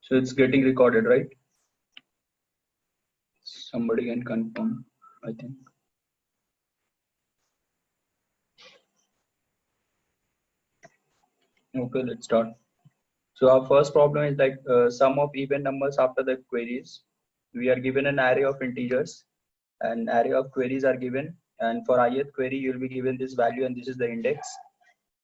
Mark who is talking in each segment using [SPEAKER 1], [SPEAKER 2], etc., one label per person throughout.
[SPEAKER 1] So it's getting recorded, right? Somebody can confirm, I think. Okay, let's start. So our first problem is like sum of even numbers after the queries. We are given an array of integers, an array of queries are given, and for ith query you will be given this value and this is the index,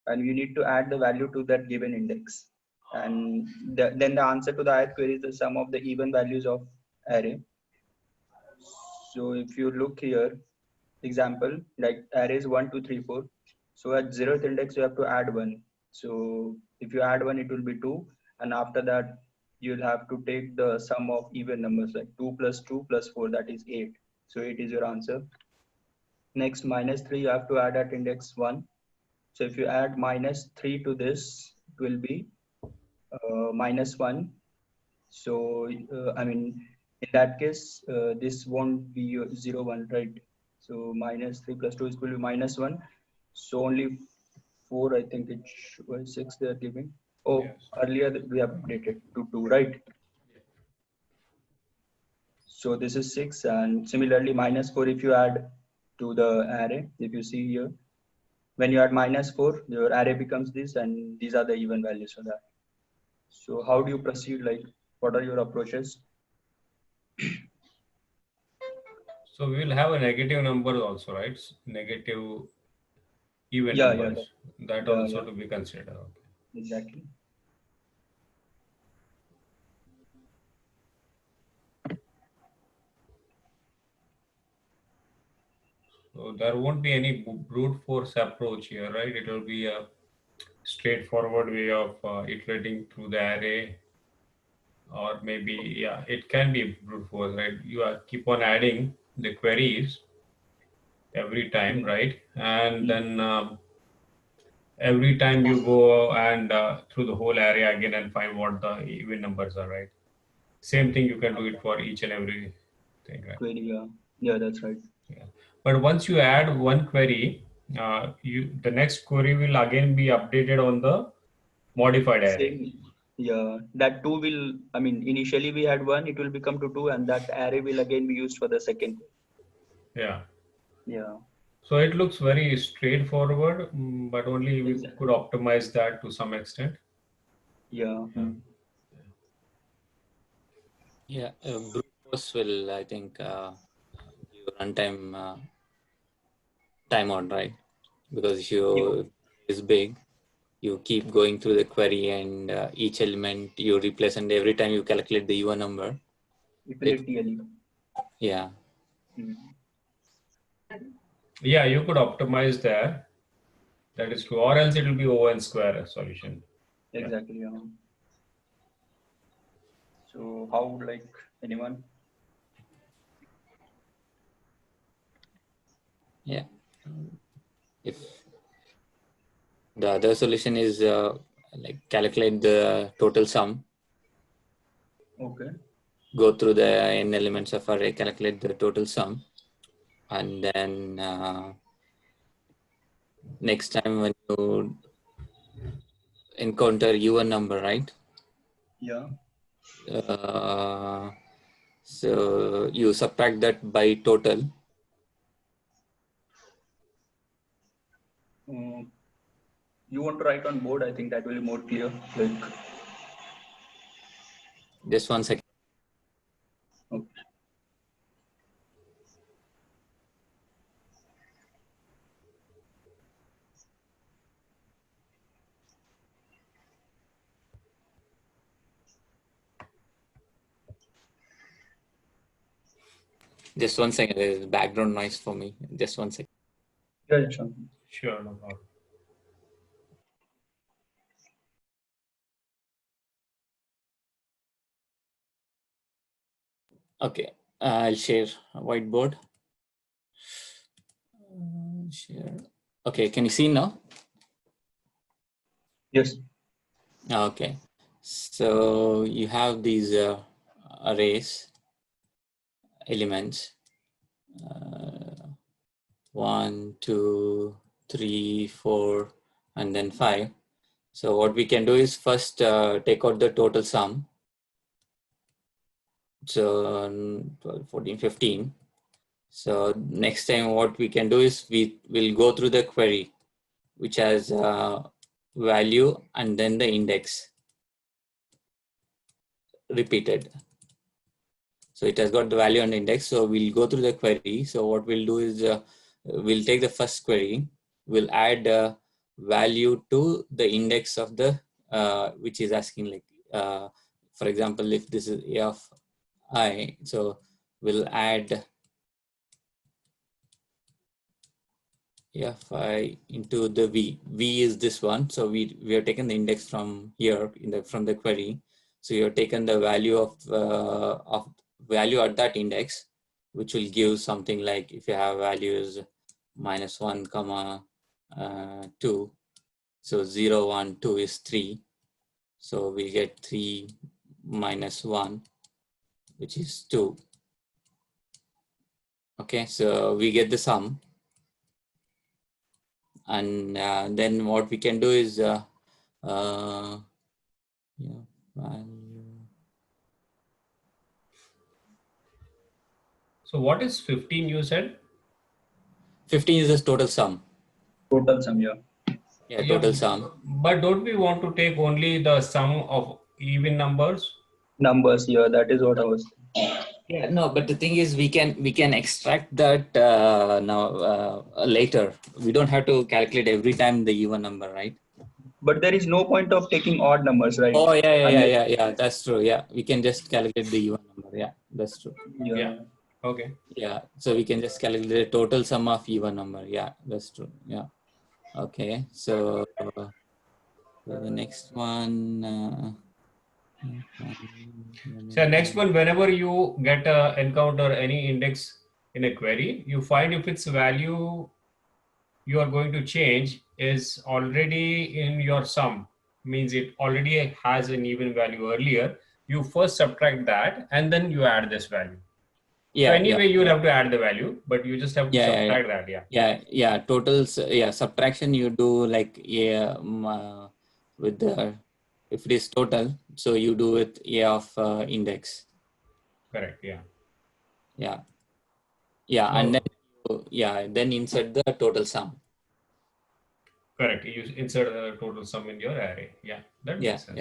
[SPEAKER 1] and you need to add the value to that given index. And then the answer to the ith query is the sum of the even values of array. So if you look here, example, like arrays 1, 2, 3, 4. So at 0th index, you have to add 1. So if you add 1, it will be 2. And after that, you'll have to take the sum of even numbers like 2 plus 2 plus 4, that is 8. So 8 is your answer. Next, minus 3, you have to add at index 1. So if you add minus 3 to this, it will be minus 1. So, I mean, in that case, this won't be 0, 1, right? So minus 3 plus 2 is equal to minus 1. So only 4, I think it was 6 they are giving. Oh, yes. Earlier we have updated to 2, right? So this is 6, and similarly minus 4 if you add to the array, if you see here, when you add minus 4, your array becomes this, and these are the even values for that. So how do you proceed? Like, what are your approaches?
[SPEAKER 2] So we will have a negative number also, right? Negative even numbers. That also to be considered. Okay.
[SPEAKER 1] Exactly.
[SPEAKER 2] So there won't be any brute force approach here, right? It will be a straightforward way of iterating through the array, or maybe it can be brute force, right? You keep on adding the queries every time, right? And then every time you go and through the whole array again and find what the even numbers are, right? Same thing you can do it for each and every thing, right?
[SPEAKER 1] Query, yeah, that's right.
[SPEAKER 2] Yeah. But once you add one query, the next query will again be updated on the modified array.
[SPEAKER 1] Same. Yeah, that 2 will, I mean, initially we had 1, it will become to 2, and that array will again be used for the second.
[SPEAKER 2] Yeah.
[SPEAKER 1] Yeah.
[SPEAKER 2] So it looks very straightforward, but only we could optimize that to some extent.
[SPEAKER 1] Yeah.
[SPEAKER 3] Yeah, brute force will, I think, give runtime timeout, right? Because if you is big, you keep going through the query, and each element you replace, and every time you calculate the even number. Yeah.
[SPEAKER 2] Yeah, you could optimize that. That is true, or else it will be O(n) square solution.
[SPEAKER 1] Exactly. Yeah. So how, like, anyone?
[SPEAKER 3] Yeah. If the other solution is like calculate the total sum.
[SPEAKER 1] Okay.
[SPEAKER 3] Go through the n elements of array, calculate the total sum, and then next time when you encounter even number, right?
[SPEAKER 1] Yeah.
[SPEAKER 3] So you subtract that by total.
[SPEAKER 1] You want to write on board? I think that will be more clear. Like,
[SPEAKER 3] just 1 second.
[SPEAKER 1] Okay.
[SPEAKER 3] Just 1 second. There is background noise for me. Just 1 second.
[SPEAKER 1] Yeah, sure.
[SPEAKER 2] Sure, no problem.
[SPEAKER 3] Okay, I'll share a whiteboard. Share. Okay, can you see now?
[SPEAKER 1] Yes.
[SPEAKER 3] Okay, so you have these arrays, elements, 1, 2, 3, 4, and then 5. So what we can do is first take out the total sum. So 12, 14, 15. So next time what we can do is we will go through the query, which has value and then the index repeated. So it has got the value and index. So we'll go through the query. So what we'll do is we'll take the first query, we'll add value to the index of the which is asking, like for example, if this is a of I, so we'll add fi into the v is this one. So we have taken the index from here from the query. So you have taken the value of value at that index, which will give something like, if you have values -1 comma 2, so 0 1 2 is 3, so we get 3 minus 1, which is 2. Okay, so we get the sum. And then what we can do is value.
[SPEAKER 2] So what is 15 you said?
[SPEAKER 3] 15 is the total sum.
[SPEAKER 1] Total sum, yeah.
[SPEAKER 3] Yeah, total sum.
[SPEAKER 2] But don't we want to take only the sum of even numbers?
[SPEAKER 1] Numbers, yeah, that is what I was thinking.
[SPEAKER 3] Yeah, no, but the thing is, we can extract that now later. We don't have to calculate every time the even number, right?
[SPEAKER 1] But there is no point of taking odd numbers, right?
[SPEAKER 3] Oh yeah. That's true. Yeah, we can just calculate the even number. Yeah, that's true.
[SPEAKER 2] Yeah. Okay.
[SPEAKER 3] Yeah, so we can just calculate the total sum of even number. Yeah, that's true. Yeah. Okay, so the next one.
[SPEAKER 2] So next one, whenever you get encounter any index in a query, you find if its value you are going to change is already in your sum, means it already has an even value earlier. You first subtract that and then you add this value.
[SPEAKER 3] Yeah,
[SPEAKER 2] so anyway, you will have to add the value, but you just have to subtract that.
[SPEAKER 3] Yeah. Totals. Yeah, subtraction you do like with the, if it is total, so you do with a of index.
[SPEAKER 2] Correct.
[SPEAKER 3] Yeah.
[SPEAKER 2] So,
[SPEAKER 3] And then insert the total sum.
[SPEAKER 2] correct. You insert the total sum in your array. Yeah, that makes sense.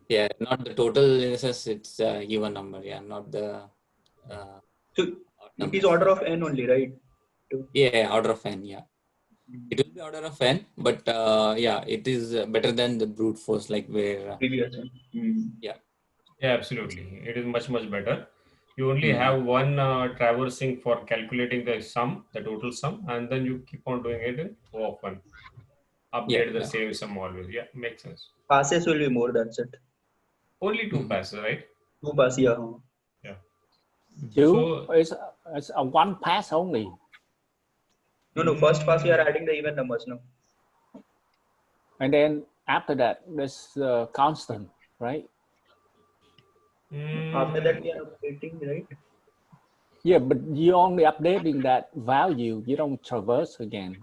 [SPEAKER 3] Yeah. Not the total in the sense it's even number. Yeah, not the.
[SPEAKER 1] So it is order of n only, right?
[SPEAKER 3] Yeah, order of n. Yeah. It will be order of n, but yeah, it is better than the brute force, like where
[SPEAKER 1] Previous one.
[SPEAKER 2] Yeah, absolutely. It is much better. You only have one traversing for calculating the sum, the total sum, and then you keep on doing it in often. Update the same sum always. Yeah, makes sense.
[SPEAKER 1] Passes will be more, that's it.
[SPEAKER 2] Only 2 passes, right?
[SPEAKER 1] 2 passes, yeah.
[SPEAKER 2] Yeah.
[SPEAKER 4] So it's a one pass only.
[SPEAKER 1] No, first pass you are adding the even numbers, no?
[SPEAKER 4] And then after that, there's constant, right?
[SPEAKER 1] After that we are updating, right?
[SPEAKER 4] Yeah, but you're only updating that value. You don't traverse again.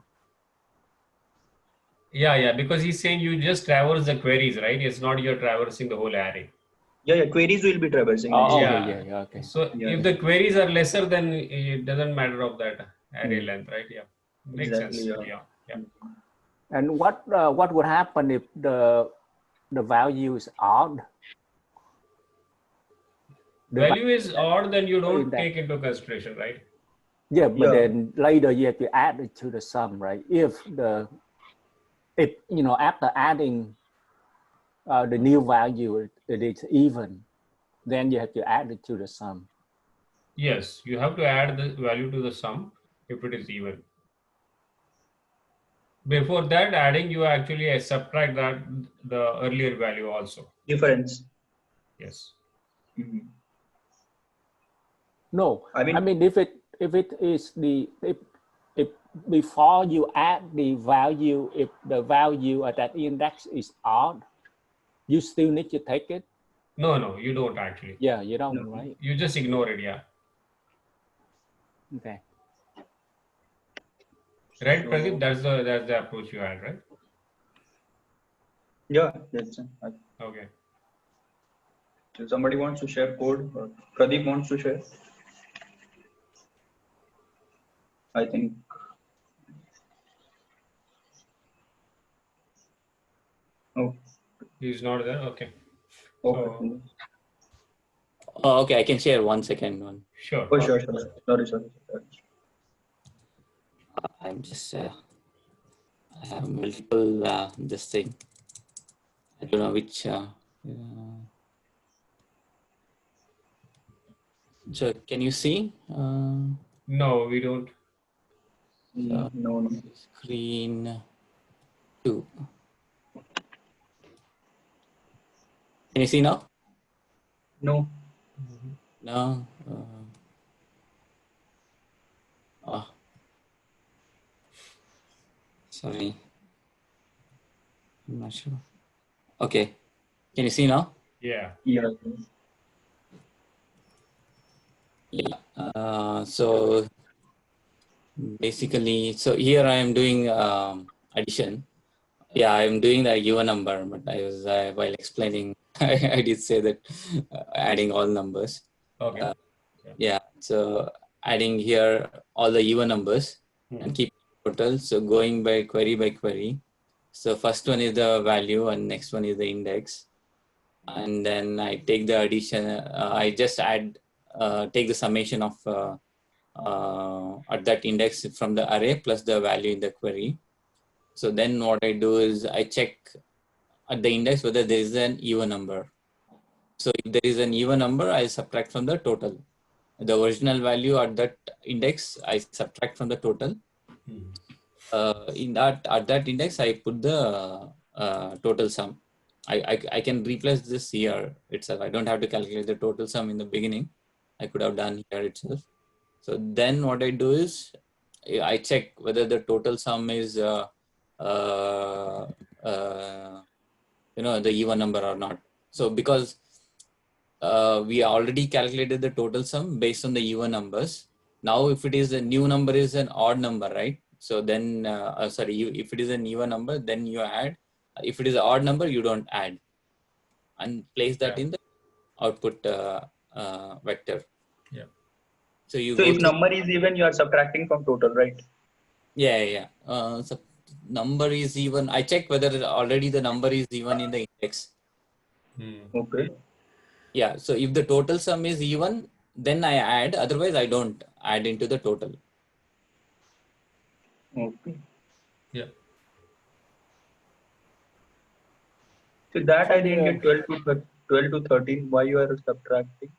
[SPEAKER 2] Yeah, because he's saying you just traverse the queries, right? It's not you're traversing the whole array.
[SPEAKER 1] Yeah, queries will be traversing.
[SPEAKER 4] Okay.
[SPEAKER 2] So if the queries are lesser, then it doesn't matter of that array length, right? Yeah, makes sense. Yeah.
[SPEAKER 4] And what would happen if the value is odd?
[SPEAKER 2] Value is odd, then you don't take into consideration, right?
[SPEAKER 4] Yeah, but then later you have to add it to the sum, right? If after adding the new value, it is even, then you have to add it to the sum.
[SPEAKER 2] Yes, you have to add the value to the sum if it is even. Before that adding, you actually subtract that the earlier value also.
[SPEAKER 1] Difference.
[SPEAKER 2] Yes.
[SPEAKER 4] No, I mean if it is if before you add the value, if the value at that index is odd, you still need to take it.
[SPEAKER 2] No, you don't actually.
[SPEAKER 4] Yeah, you don't, right?
[SPEAKER 2] You just ignore it, yeah.
[SPEAKER 4] Okay.
[SPEAKER 2] Right, Pradeep? That's the approach you had, right?
[SPEAKER 1] Yeah, that's it.
[SPEAKER 2] Okay.
[SPEAKER 1] So somebody wants to share code, or Pradeep wants to share. I think. Oh,
[SPEAKER 2] He's not there. Okay.
[SPEAKER 1] okay.
[SPEAKER 3] Oh, okay, I can share 1 second one.
[SPEAKER 2] Sure.
[SPEAKER 1] Oh, sure. Sorry.
[SPEAKER 3] I'm just I have multiple this thing. I don't know which. So can you see?
[SPEAKER 2] No, we don't.
[SPEAKER 1] No.
[SPEAKER 3] Screen 2. Can you see now?
[SPEAKER 1] No.
[SPEAKER 3] No. Sorry. I'm not sure. Okay. Can you see now?
[SPEAKER 2] Yeah.
[SPEAKER 1] Yeah.
[SPEAKER 3] Yeah. So basically, so here I am doing addition. Yeah, I'm doing the given number, but I was while explaining, I did say that adding all numbers.
[SPEAKER 2] Okay.
[SPEAKER 3] Yeah, so adding here all the even numbers and keep total. So going by query. So first one is the value and next one is the index. And then I take the addition, I just add, take the summation of at that index from the array plus the value in the query. So then what I do is I check at the index whether there is an even number. So if there is an even number, I subtract from the total. The original value at that index, I subtract from the total. At that index, I put the total sum. I can replace this here itself. I don't have to calculate the total sum in the beginning. I could have done here itself. So then what I do is I check whether the total sum is the even number or not. So because we already calculated the total sum based on the even numbers. Now, if it is a new number is an odd number, right? So then, if it is an even number, then you add. If it is an odd number, you don't add, and place that in the output vector.
[SPEAKER 2] Yeah.
[SPEAKER 3] So you
[SPEAKER 1] So
[SPEAKER 3] go
[SPEAKER 1] if number is even, you are subtracting from total, right?
[SPEAKER 3] Yeah. So number is even. I check whether already the number is even in the index.
[SPEAKER 1] Okay.
[SPEAKER 3] Yeah. So if the total sum is even, then I add. Otherwise, I don't add into the total.
[SPEAKER 1] Okay.
[SPEAKER 2] Yeah.
[SPEAKER 1] So that I didn't get 12 to 13. Why you are subtracting?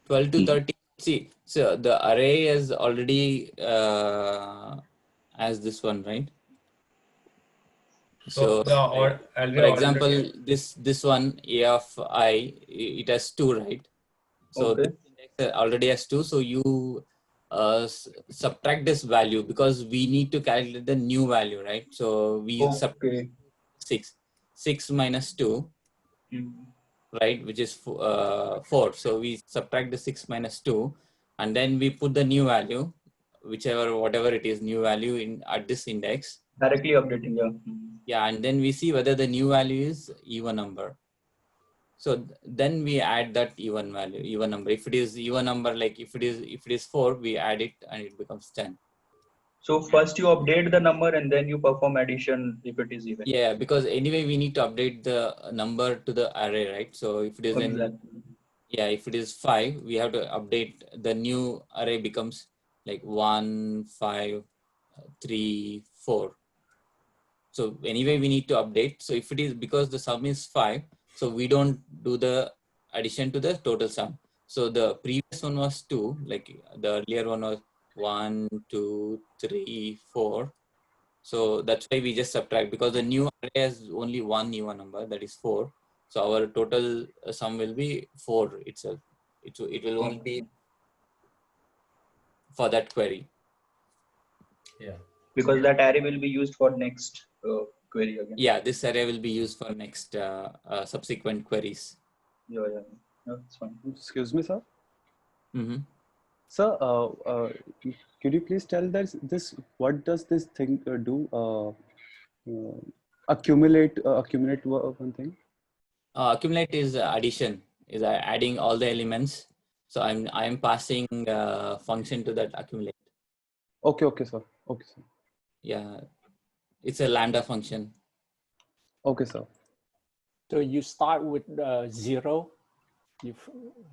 [SPEAKER 3] 12 to 13. See, so the array is already as this one, right? So for example, this one A of I, it has 2, right? So
[SPEAKER 1] okay.
[SPEAKER 3] this index already has 2. So you subtract this value because we need to calculate the new value, right? So we subtract 6 minus 2, right? Which is 4. So we subtract the 6 minus 2, and then we put the new value, whatever it is, new value in at this index.
[SPEAKER 1] Directly updating, yeah.
[SPEAKER 3] Yeah, and then we see whether the new value is even number. So then we add that even number. If it is even number, like if it is 4, we add it and it becomes 10.
[SPEAKER 1] So first you update the number and then you perform addition if it is even.
[SPEAKER 3] Yeah, because anyway we need to update the number to the array, right? So if it is if it is 5, we have to update the new array becomes like 1, 5, 3, 4. So anyway we need to update. So if it is because the sum is 5, so we don't do the addition to the total sum. So the previous one was 2, like the earlier one was 1, 2, 3, 4. So that's why we just subtract, because the new array has only one even number, that is 4. So our total sum will be 4 itself. It will only be for that query.
[SPEAKER 2] Yeah.
[SPEAKER 1] Because that array will be used for next query again.
[SPEAKER 3] Yeah, this array will be used for next subsequent queries.
[SPEAKER 1] Yeah, that's fine.
[SPEAKER 5] Excuse me, sir.
[SPEAKER 3] Mm-hmm.
[SPEAKER 5] Sir, could you please tell this what does this thing do? Accumulate one thing.
[SPEAKER 3] Accumulate is addition, is adding all the elements. So I'm passing function to that accumulate.
[SPEAKER 5] Okay, sir. Okay, sir.
[SPEAKER 3] Yeah, it's a lambda function.
[SPEAKER 5] Okay, sir.
[SPEAKER 4] So you start with 0,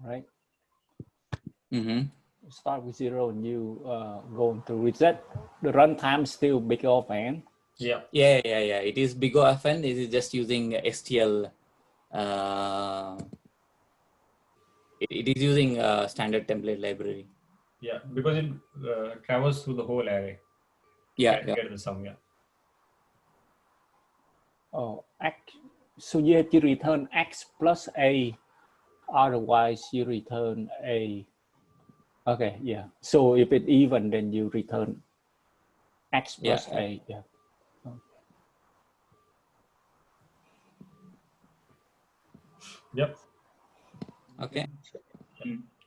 [SPEAKER 4] right?
[SPEAKER 3] Mm-hmm.
[SPEAKER 4] You start with 0 and you go into reset. The runtime still big O of n.
[SPEAKER 2] Yeah.
[SPEAKER 3] It is big O of n. It is just using STL. It is using standard template library.
[SPEAKER 2] Yeah, because it travels through the whole array.
[SPEAKER 3] Yeah.
[SPEAKER 2] Get the sum. Yeah.
[SPEAKER 4] Oh, so you have to return x plus a, otherwise you return a. Okay, yeah. So if it's even, then you return x plus a. Yeah.
[SPEAKER 2] Yep.
[SPEAKER 3] Okay.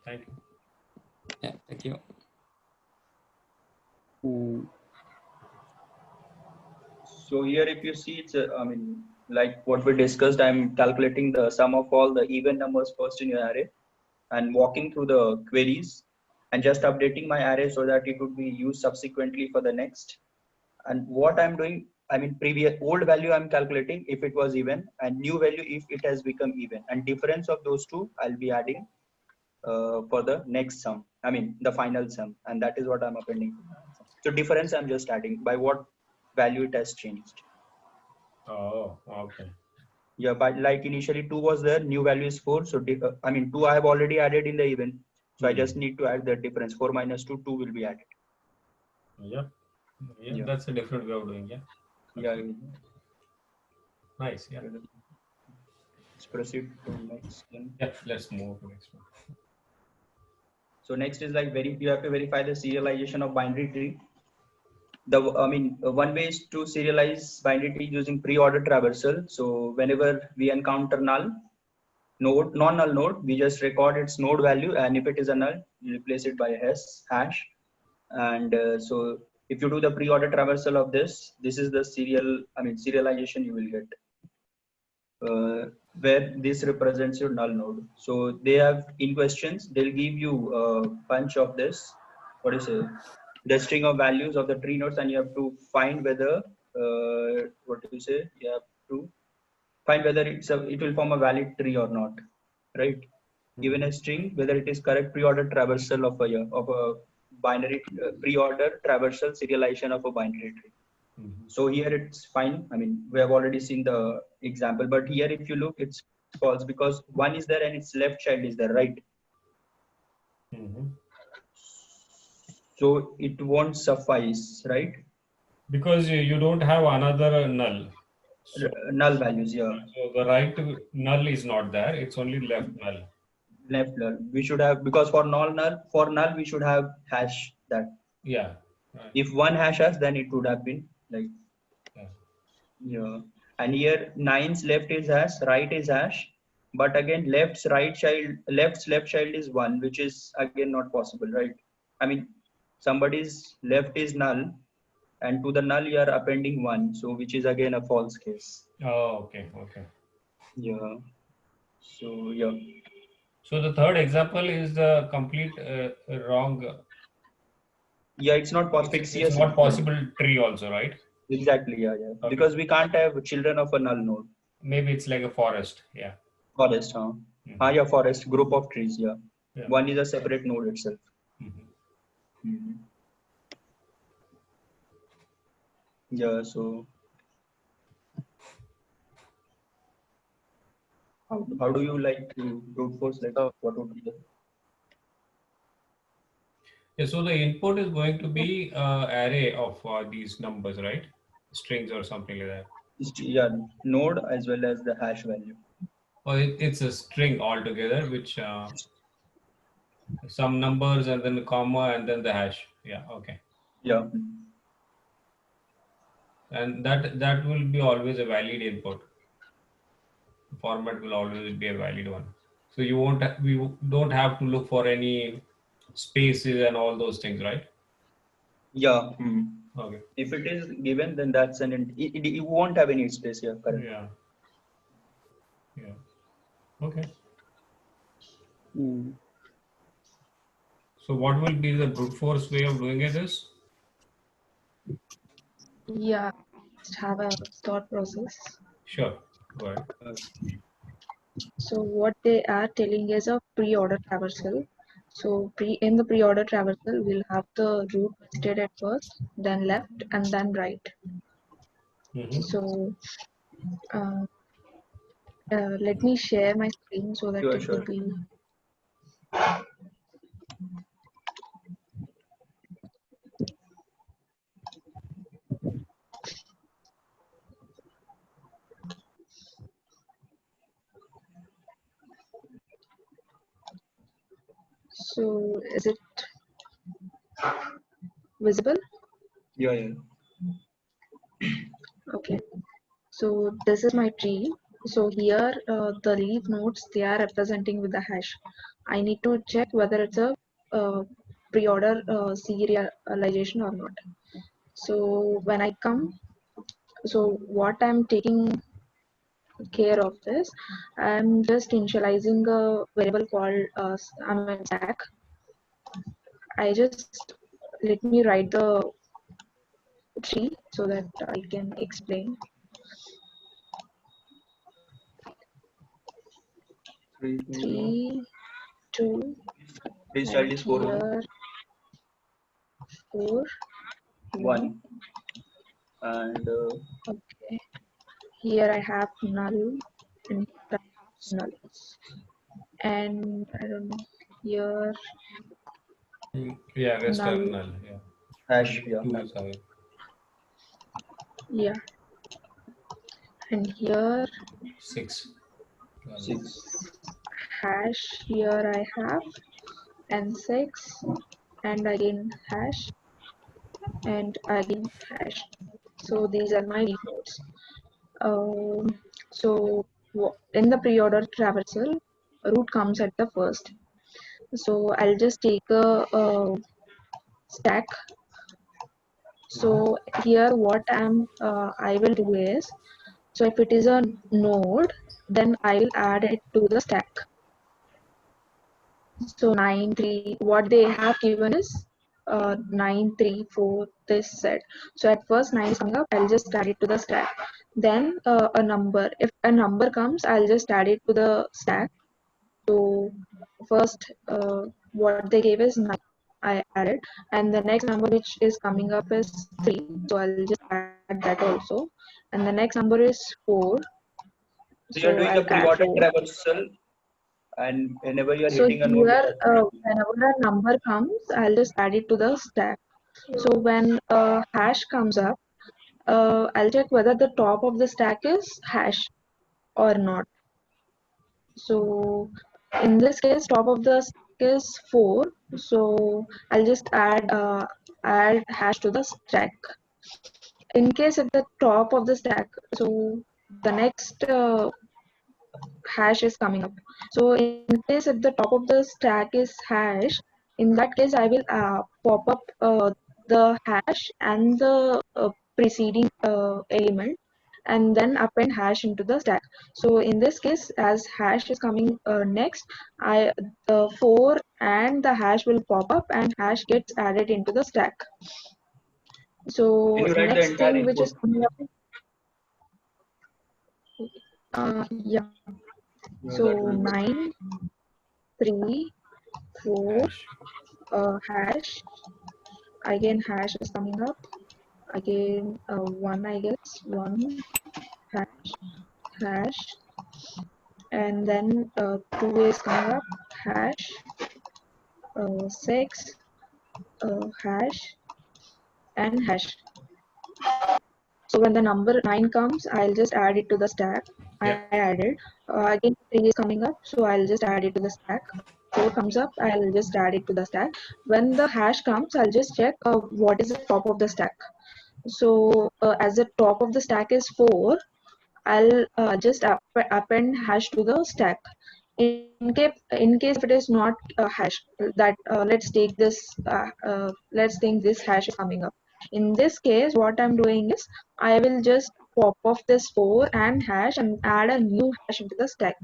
[SPEAKER 2] Thank you.
[SPEAKER 3] Yeah, thank you.
[SPEAKER 1] So here, if you see, it's I mean, like what we discussed, I'm calculating the sum of all the even numbers first in your array and walking through the queries and just updating my array so that it would be used subsequently for the next. And what I'm doing, I mean, previous old value I'm calculating if it was even, and new value if it has become even, and difference of those two I'll be adding for the next sum. I mean, the final sum, and that is what I'm appending. So difference I'm just adding by what value it has changed.
[SPEAKER 2] Oh, okay.
[SPEAKER 1] Yeah, but like initially 2 was there, new value is 4. So I mean 2 I have already added in the event. So I just need to add the difference. 4 minus 2, 2 will be added.
[SPEAKER 2] Yep. Yeah,
[SPEAKER 1] Yeah.
[SPEAKER 2] That's a different way of doing. Yeah.
[SPEAKER 1] Yeah.
[SPEAKER 2] Nice. Yeah.
[SPEAKER 1] Let's proceed to next one.
[SPEAKER 2] Yeah. Let's move to next one.
[SPEAKER 1] So next is like you have to verify the serialization of binary tree. One way is to serialize binary tree using pre-order traversal. So whenever we encounter non-null node, we just record its node value, and if it is a null, you replace it by a hash. And so if you do the pre-order traversal of this is the serialization you will get, where this represents your null node. So they have in questions, they'll give you a bunch of this, the string of values of the tree nodes, and you have to find whether you have to find whether it will form a valid tree or not, right? Given a string, whether it is correct pre-order traversal of a binary pre-order traversal serialization of a binary tree. So here it's fine. I mean, we have already seen the example, but here if you look, it's false because 1 is there and its left child is there, right? So it won't suffice, right?
[SPEAKER 2] Because you don't have another null. So,
[SPEAKER 1] null values, yeah.
[SPEAKER 2] So the right null is not there. It's only left null.
[SPEAKER 1] Left null. We should have, because for null we should have hash that.
[SPEAKER 2] Yeah. Right.
[SPEAKER 1] If one hash has, then it would have been like. Yeah. And here 9's left is hash, right is hash, but again left's left child is 1, which is again not possible, right? I mean, somebody's left is null, and to the null you are appending 1, so which is again a false case.
[SPEAKER 2] Oh, okay.
[SPEAKER 1] Yeah. So yeah.
[SPEAKER 2] So the third example is the complete wrong.
[SPEAKER 1] Yeah, it's not possible.
[SPEAKER 2] It's not possible tree also, right?
[SPEAKER 1] Exactly. Yeah. Okay. Because we can't have children of a null node.
[SPEAKER 2] Maybe it's like a forest. Yeah.
[SPEAKER 1] Forest, huh? Yeah, forest, group of trees. Yeah. One is a separate node itself. Yeah. So how do you like to brute force? Like what would be the?
[SPEAKER 2] Yeah, so the input is going to be array of these numbers, right? Strings or something like that.
[SPEAKER 1] Yeah, node as well as the hash value.
[SPEAKER 2] Oh, it's a string altogether, which some numbers and then the comma and then the hash. Yeah, okay.
[SPEAKER 1] Yeah.
[SPEAKER 2] And that will be always a valid input. The format will always be a valid one. So we don't have to look for any spaces and all those things, right?
[SPEAKER 1] Yeah.
[SPEAKER 2] Okay.
[SPEAKER 1] If it is given, then that's it won't have any space here. Correct.
[SPEAKER 2] Yeah. Okay.
[SPEAKER 5] Mm.
[SPEAKER 2] So what will be the brute force way of doing it is?
[SPEAKER 6] Yeah, just have a thought process.
[SPEAKER 2] Sure. Go ahead.
[SPEAKER 6] So what they are telling is a pre-order traversal. So in the pre-order traversal, we'll have the route listed at first, then left, and then right.
[SPEAKER 2] Mm-hmm.
[SPEAKER 6] So uh, let me share my screen so that it
[SPEAKER 1] Sure.
[SPEAKER 6] will be. So is it visible?
[SPEAKER 1] Yeah.
[SPEAKER 6] Okay. So this is my tree. So here the leaf nodes, they are representing with the hash. I need to check whether it's a pre-order serialization or not. So when I come, so what I'm taking care of this, I'm just initializing a variable called stack. I just let me write the tree so that I can explain.
[SPEAKER 1] 3, 2, 1.
[SPEAKER 6] 3, 2,
[SPEAKER 1] Please
[SPEAKER 6] and
[SPEAKER 1] tell this 4 only.
[SPEAKER 6] here 4,
[SPEAKER 1] 1. And
[SPEAKER 6] okay. Here I have null and here I have null. And I don't know, here
[SPEAKER 2] Yeah, rest are
[SPEAKER 6] null,
[SPEAKER 2] null. Yeah.
[SPEAKER 1] hash. Yeah.
[SPEAKER 2] Two is away.
[SPEAKER 6] yeah. And here
[SPEAKER 2] 6.
[SPEAKER 1] 6.
[SPEAKER 6] hash, here I have, and 6, and again hash, and again hash. So these are my leaf nodes. So in the pre-order traversal, root comes at the first. So I'll just take a stack. So here what I will do is, so if it is a node, then I will add it to the stack. So 9, 3, what they have given is 9, 3, 4, this set. So at first 9 is coming up, I'll just add it to the stack. Then a number, if a number comes, I'll just add it to the stack. So first what they gave is 9, I added, and the next number which is coming up is 3, so I'll just add that also, and the next number is 4,
[SPEAKER 1] So you're
[SPEAKER 6] so
[SPEAKER 1] doing a
[SPEAKER 6] I'll add
[SPEAKER 1] pre-order
[SPEAKER 6] 4.
[SPEAKER 1] traversal, and whenever you're
[SPEAKER 6] So
[SPEAKER 1] hitting a node,
[SPEAKER 6] here whenever a number comes, I'll just add it to the stack. So when a hash comes up, I'll check whether the top of the stack is hash or not. So in this case, top of the stack is 4. So I'll just add hash to the stack. In case at the top of the stack, so the next hash is coming up. So in case at the top of the stack is hash, in that case I will pop up the hash and the preceding element, and then append hash into the stack. So in this case, as hash is coming next, the 4 and the hash will pop up and hash gets added into the stack. So
[SPEAKER 1] can you write the
[SPEAKER 6] next
[SPEAKER 1] entire
[SPEAKER 6] thing which
[SPEAKER 1] input?
[SPEAKER 6] is coming up, yeah.
[SPEAKER 1] Yeah,
[SPEAKER 6] So
[SPEAKER 1] that will be good.
[SPEAKER 6] 9, 3, 4,
[SPEAKER 2] Hash.
[SPEAKER 6] hash, again hash is coming up, again 1, I guess, 1 hash, hash, and then 2 is coming up, hash, 6, hash, and hash. So when the number 9 comes, I'll just add it to the stack.
[SPEAKER 2] Yeah.
[SPEAKER 6] I added. Again 3 is coming up, so I'll just add it to the stack. 4 comes up, I'll just add it to the stack. When the hash comes, I'll just check what is the top of the stack. So as the top of the stack is 4, I'll just append hash to the stack. In case if it is not a hash, that let's think this hash is coming up. In this case, what I'm doing is I will just pop off this 4 and hash and add a new hash into the stack.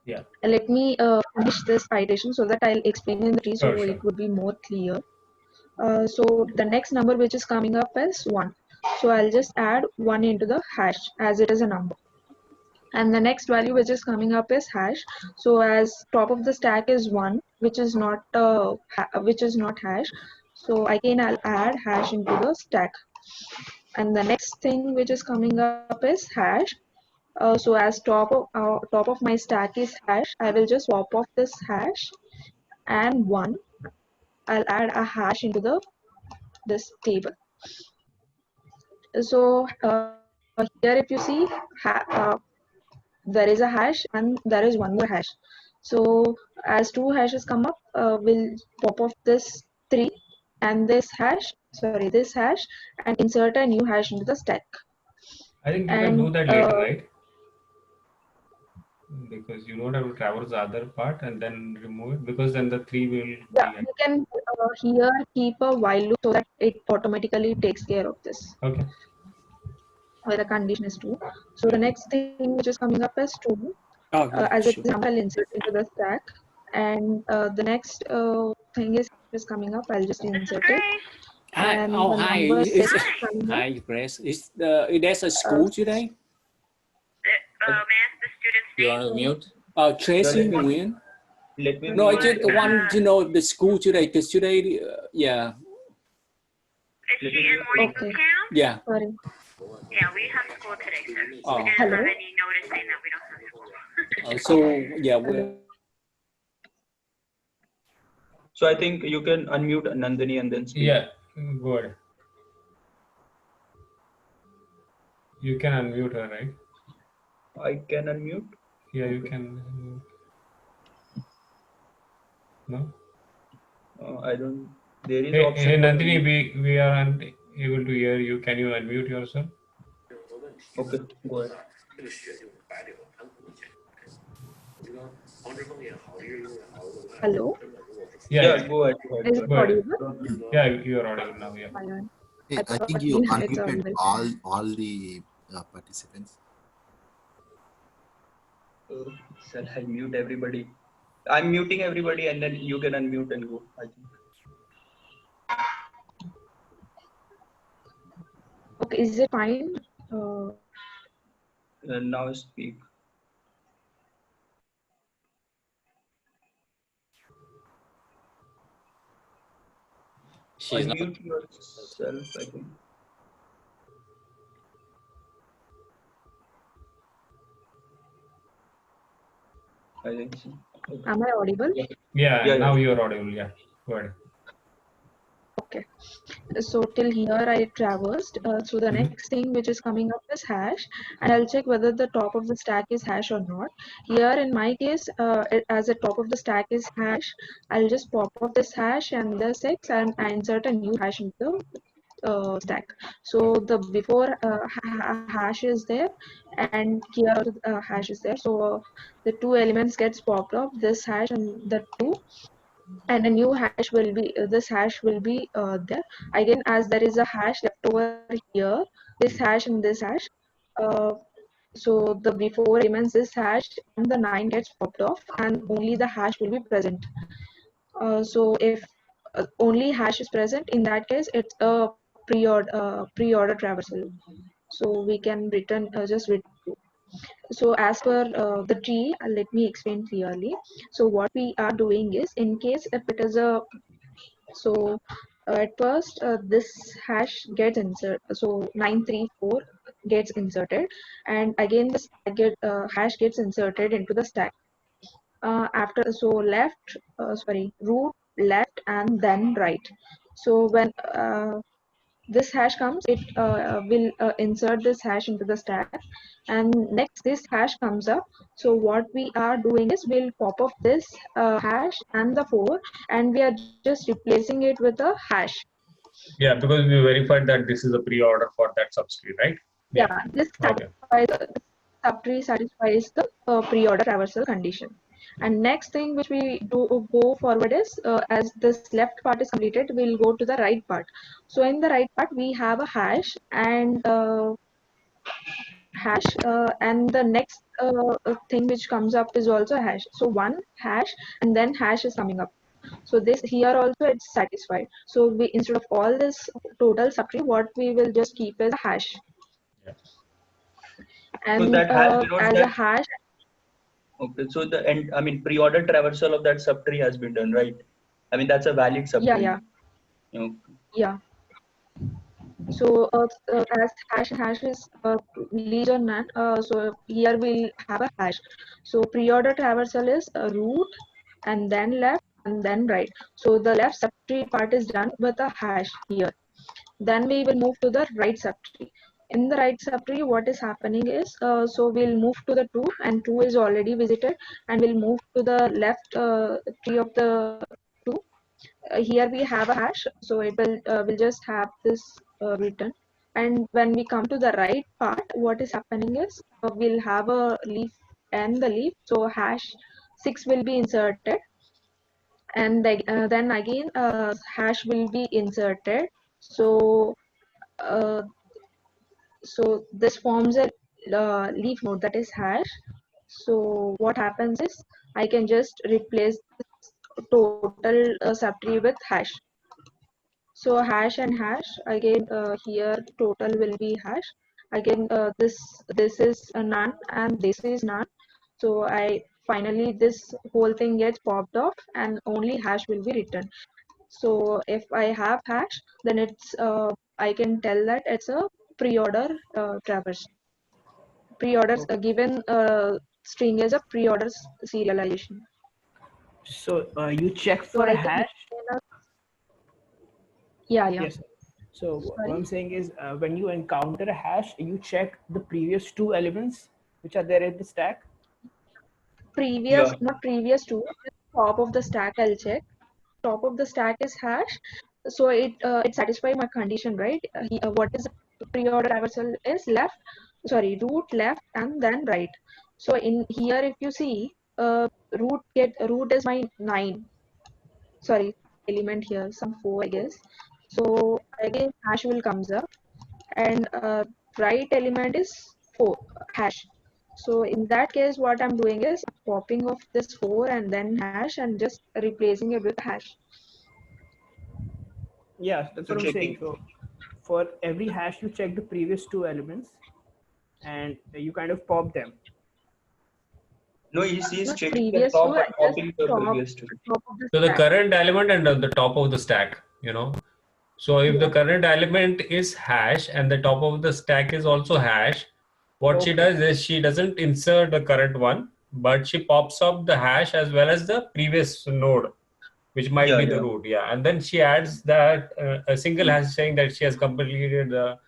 [SPEAKER 2] Yeah.
[SPEAKER 6] Let me finish this iteration so that I'll explain in the tree so
[SPEAKER 2] Sure.
[SPEAKER 6] it would be more clear. So the next number which is coming up is 1. So I'll just add 1 into the hash as it is a number. And the next value which is coming up is hash. So as top of the stack is 1, which is not hash. So again I'll add hash into the stack. And the next thing which is coming up is hash. So as top of my stack is hash, I will just swap off this hash and 1. I'll add a hash into this table. So here if you see there is a hash and there is one more hash. So as 2 hashes come up, we'll pop off this 3 and this hash and insert a new hash into the stack.
[SPEAKER 2] I think you can do that later, right? Because you don't have to traverse the other part and then remove it, because then the 3 will
[SPEAKER 6] yeah, you can here keep a while loop so that it automatically takes care of this.
[SPEAKER 2] Okay.
[SPEAKER 6] Where the condition is 2. So the next thing which is coming up is 2. As
[SPEAKER 4] sure.
[SPEAKER 6] example, I'll insert into the stack. And the next thing is coming up. I'll just insert it.
[SPEAKER 4] Hi,
[SPEAKER 6] And
[SPEAKER 4] oh,
[SPEAKER 6] the
[SPEAKER 4] hi.
[SPEAKER 6] number 6 coming up.
[SPEAKER 4] Hi, Grace. There's a school today?
[SPEAKER 7] May I ask the student's
[SPEAKER 3] You
[SPEAKER 7] name?
[SPEAKER 3] want to mute?
[SPEAKER 4] Tracy Nguyen.
[SPEAKER 1] Let me.
[SPEAKER 4] No, I just want to know the school today, because today, yeah.
[SPEAKER 7] Is she in morning
[SPEAKER 6] Okay.
[SPEAKER 7] boot camp?
[SPEAKER 4] Yeah.
[SPEAKER 6] Sorry.
[SPEAKER 7] Yeah, we have school today, sir.
[SPEAKER 4] Oh.
[SPEAKER 7] We didn't
[SPEAKER 6] Hello?
[SPEAKER 7] have any notice saying that we don't have school.
[SPEAKER 4] So, yeah.
[SPEAKER 1] So I think you can unmute Nandini and then speak.
[SPEAKER 2] Yeah, go ahead. You can unmute her, right?
[SPEAKER 1] I can unmute.
[SPEAKER 2] Yeah, you can unmute. No?
[SPEAKER 1] I don't. There is
[SPEAKER 2] Hey,
[SPEAKER 1] option.
[SPEAKER 2] hey Nandini, we are unable to hear you. Can you unmute yourself?
[SPEAKER 1] Okay, go ahead.
[SPEAKER 6] Hello?
[SPEAKER 1] Yeah, go ahead. Go ahead.
[SPEAKER 6] Is it
[SPEAKER 2] Go ahead.
[SPEAKER 6] audible?
[SPEAKER 2] Yeah, you are audible now. Yeah.
[SPEAKER 6] Fine.
[SPEAKER 8] Hey,
[SPEAKER 6] I
[SPEAKER 8] I
[SPEAKER 6] thought
[SPEAKER 8] think you
[SPEAKER 6] it's
[SPEAKER 8] unmuted
[SPEAKER 6] audible.
[SPEAKER 8] all the participants.
[SPEAKER 1] Shall I mute everybody? I'm muting everybody and then you can unmute and go, I think.
[SPEAKER 6] Okay, is it fine?
[SPEAKER 1] Now speak.
[SPEAKER 3] She's not.
[SPEAKER 1] Unmute yourself, I think. I think so. Okay.
[SPEAKER 6] Am I audible?
[SPEAKER 2] Yeah, now you are audible. Yeah, go ahead.
[SPEAKER 6] Okay. So till here I traversed. So the next thing which is coming up is hash, and I'll check whether the top of the stack is hash or not. Here in my case, as the top of the stack is hash, I'll just pop off this hash and the 6 and I insert a new hash into the stack. So the before hash is there and here hash is there. So the 2 elements gets popped off, this hash and the 2. And a new hash will be this hash will be there again, as there is a hash left over here, this hash and this hash. So the before elements this hash and the 9 gets popped off and only the hash will be present. So if only hash is present, in that case it's a pre-order traversal, so we can return just return. So as per the tree, let me explain clearly. So what we are doing is, in case if it is a at first this hash gets inserted, so 934 gets inserted, and again this hash gets inserted into the stack. After, so left, root, left, and then right. So when this hash comes, it will insert this hash into the stack, and next this hash comes up. So what we are doing is, we'll pop up this hash and the 4, and we are just replacing it with a hash.
[SPEAKER 2] Yeah, because we verified that this is a pre-order for that subtree, right?
[SPEAKER 6] Yeah, this subtree satisfies the pre-order traversal condition. And next thing which we do go forward is, as this left part is completed, we'll go to the right part. So in the right part we have a hash and and the next thing which comes up is also a hash. So one hash and then hash is coming up. So this here also it's satisfied. So we, instead of all this total subtree, what we will just keep is a hash.
[SPEAKER 2] Yeah.
[SPEAKER 6] And
[SPEAKER 1] So that hash denotes
[SPEAKER 6] as a
[SPEAKER 1] that.
[SPEAKER 6] hash,
[SPEAKER 1] Okay, so the end, I mean, pre-order traversal of that subtree has been done, right? I mean, that's a valid subtree.
[SPEAKER 6] yeah. So as hash is least or none, so here we'll have a hash. So pre-order traversal is root and then left and then right. So the left subtree part is done with a hash here. Then we will move to the right subtree. In the right subtree, what is happening is, so we'll move to the 2 and 2 is already visited, and we'll move to the left tree of the 2. Here we have a hash, so it will just have this written. And when we come to the right part, what is happening is we'll have a leaf and the leaf. So hash 6 will be inserted, and then again hash will be inserted. So so this forms a leaf node, that is hash. So what happens is I can just replace this total subtree with hash. So hash and hash again, here total will be hash. Again this is a none and this is none. So I finally this whole thing gets popped off and only hash will be written. So if I have hash, then it's I can tell that it's a pre-order traverse. Pre-orders given string is a pre-order serialization.
[SPEAKER 9] So you check
[SPEAKER 6] So
[SPEAKER 9] for a
[SPEAKER 6] I can
[SPEAKER 9] hash.
[SPEAKER 6] Yeah.
[SPEAKER 9] Yes. So
[SPEAKER 6] Sorry?
[SPEAKER 9] what I'm saying is, when you encounter a hash, you check the previous 2 elements which are there in the stack.
[SPEAKER 6] Not previous to, top of the stack I'll check. Top of the stack is hash, so it satisfies my condition, right? What is pre-order traversal is left, sorry, root, left, and then right. So in here, if you see, root is my 9. Sorry, element here, some 4, I guess. So again, hash will comes up, and right element is 4 hash. So in that case, what I'm doing is popping off this 4 and then hash and just replacing it with hash.
[SPEAKER 9] Yeah, that's what I'm saying. So for every hash, you check the previous 2 elements and you kind of pop them.
[SPEAKER 1] No, he's
[SPEAKER 6] Not
[SPEAKER 1] checking the
[SPEAKER 6] previous
[SPEAKER 1] top
[SPEAKER 6] two,
[SPEAKER 1] and
[SPEAKER 6] just
[SPEAKER 1] popping the
[SPEAKER 6] top
[SPEAKER 1] previous two.
[SPEAKER 6] of the
[SPEAKER 2] So the
[SPEAKER 6] stack.
[SPEAKER 2] current element and the top of the stack, you know. So if the current element is hash and the top of the stack is also hash, what she does is she doesn't insert the current one, but she pops up the hash as well as the previous node, which might be the root. Yeah. And then she adds that a single hash saying that she has completed the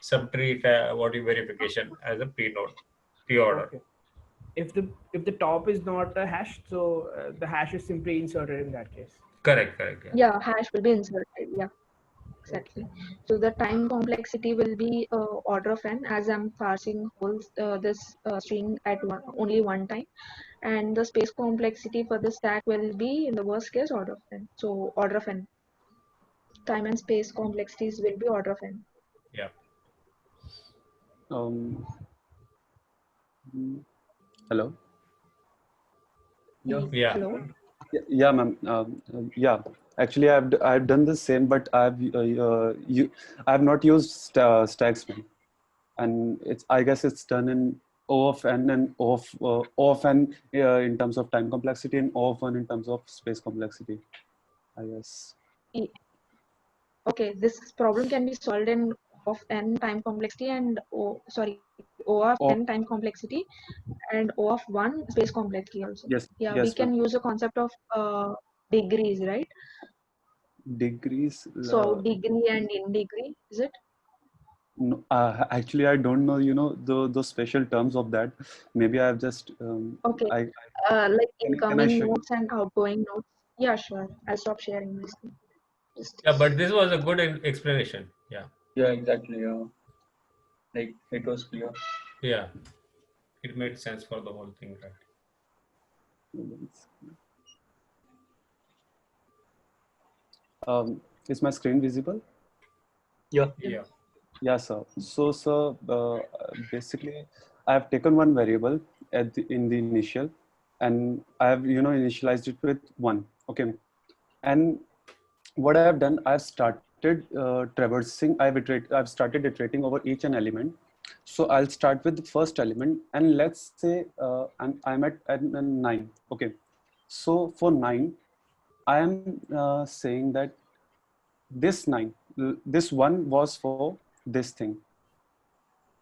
[SPEAKER 2] subtree verification as a pre-order.
[SPEAKER 9] Okay. If the top is not a hash, so the hash is simply inserted in that case.
[SPEAKER 2] Correct.
[SPEAKER 6] Yeah, hash will be inserted. Yeah, exactly. So the time complexity will be order of n, as I'm parsing this string at only one time, and the space complexity for the stack will be in the worst case order of n. So order of n. Time and space complexities will be order of n.
[SPEAKER 2] Yeah.
[SPEAKER 5] Hello.
[SPEAKER 2] Yeah.
[SPEAKER 6] Hello.
[SPEAKER 5] Yeah, ma'am. Yeah. Actually, I've done the same, but I've not used stacks, ma'am. And I guess it's done in O of n and O of n in terms of time complexity and O of 1 in terms of space complexity, I guess.
[SPEAKER 6] Okay, this problem can be solved in O of n time complexity and O of n time complexity and O of 1 space complexity also.
[SPEAKER 5] Yes.
[SPEAKER 6] Yeah,
[SPEAKER 5] yes,
[SPEAKER 6] we can use a concept of degrees, right?
[SPEAKER 5] Degrees.
[SPEAKER 6] So degree and in degree, is it?
[SPEAKER 5] No, actually, I don't know. Those special terms of that. Maybe I've just.
[SPEAKER 6] Okay. Like incoming notes and outgoing notes. Yeah, sure. I'll stop sharing this.
[SPEAKER 2] Yeah, but this was a good explanation. Yeah.
[SPEAKER 1] Yeah, exactly. Yeah. Like it was clear.
[SPEAKER 2] Yeah. It made sense for the whole thing, right?
[SPEAKER 5] Is my screen visible?
[SPEAKER 1] Yeah.
[SPEAKER 2] Yeah.
[SPEAKER 5] Yeah, sir. So, sir, basically, I have taken one variable in the initial, and I have initialized it with 1. Okay, and what I have done, I've started traversing. I've started iterating over each an element. So I'll start with the first element, and let's say I'm at 9. Okay, so for 9, I am saying that this 9, this 1 was for this thing.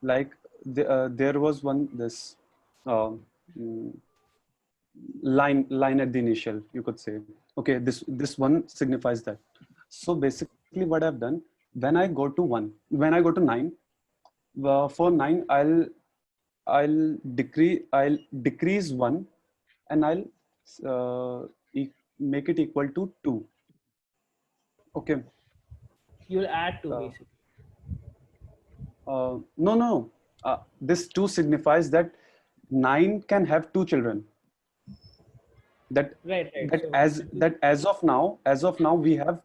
[SPEAKER 5] Like there was one this mm, line at the initial, you could say. Okay, this 1 signifies that. So basically, what I've done, when I go to 9, for 9, I'll decrease 1, and I'll make it equal to 2. Okay.
[SPEAKER 9] You'll add 2 basically.
[SPEAKER 5] No. This 2 signifies that 9 can have 2 children. That as of now we have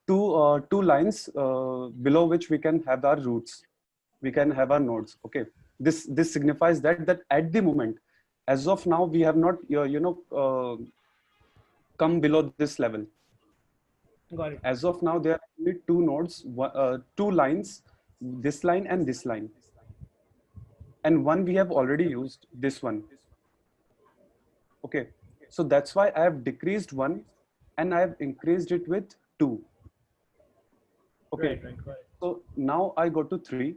[SPEAKER 5] two lines below which we can have our roots. We can have our nodes. Okay. This signifies that at the moment, as of now, we have not come below this level.
[SPEAKER 9] Got it.
[SPEAKER 5] As of now, there are only 2 nodes, 2 lines, this line and this line. And one we have already used, this one. Okay, so that's why I have decreased 1 and I have increased it with 2. Okay,
[SPEAKER 9] right.
[SPEAKER 5] So now I go to 3.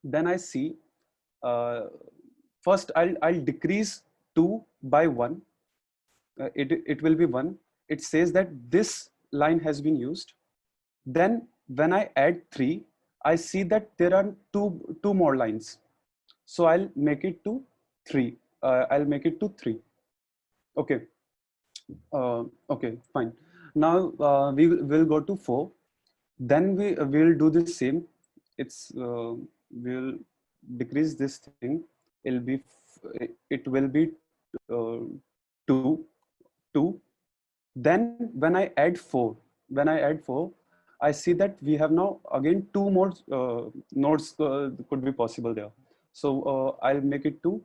[SPEAKER 5] Then I see, first I'll decrease 2 by 1. It will be 1. It says that this line has been used. Then when I add 3, I see that there are two more lines. So I'll make it to 3. I'll make it to 3. Okay. Okay, fine. Now we will go to 4. Then we will do the same. We'll decrease this thing. It will be 2. Then when I add 4, I see that we have now again 2 more nodes could be possible there. So I'll make it to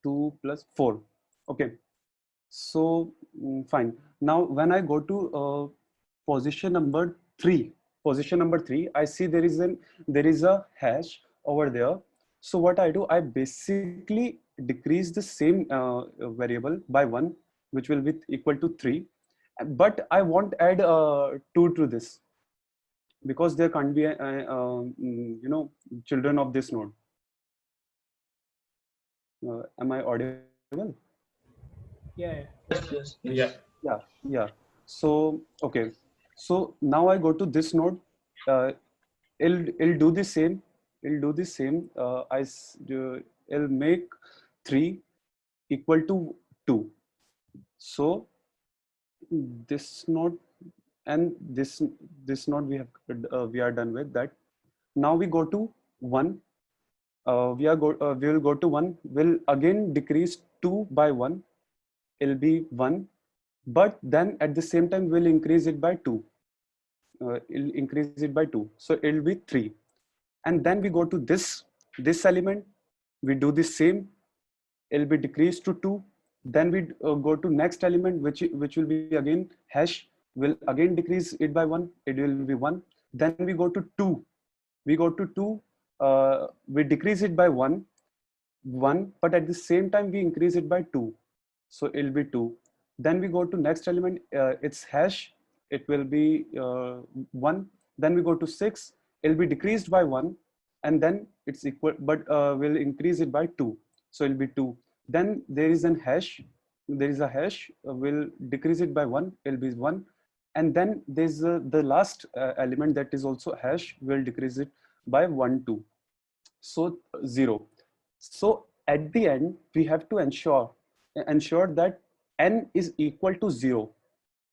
[SPEAKER 5] 2 plus 4. Okay. So fine. Now when I go to position number 3, I see there is a hash over there. So what I do, I basically decrease the same variable by 1, which will be equal to 3, but I won't add 2 to this, because there can't be children of this node. Am I audible?
[SPEAKER 9] Yeah.
[SPEAKER 5] Yeah. So okay, so now I go to this node. It'll do the same. I'll make 3 equal to 2. So this node and this node we are done with that. Now we go to 1. We will go to 1. We'll again decrease 2 by 1. It'll be 1, but then at the same time we'll increase it by 2. So it'll be 3. And then we go to this element. We do the same. It'll be decreased to 2. Then we go to next element, which will be again hash. We'll again decrease it by 1. It will be 1. Then we go to 2. We decrease it by 1, but at the same time we increase it by 2. So it'll be 2. Then we go to next element. It's hash. It will be 1. Then we go to 6. It'll be decreased by 1, and then it's equal, but we'll increase it by 2. So it'll be 2. Then there is a hash. We'll decrease it by 1. It'll be 1. And then there's the last element that is also hash. We'll decrease it by 1, 2. So 0. So at the end, we have to ensure that n is equal to 0.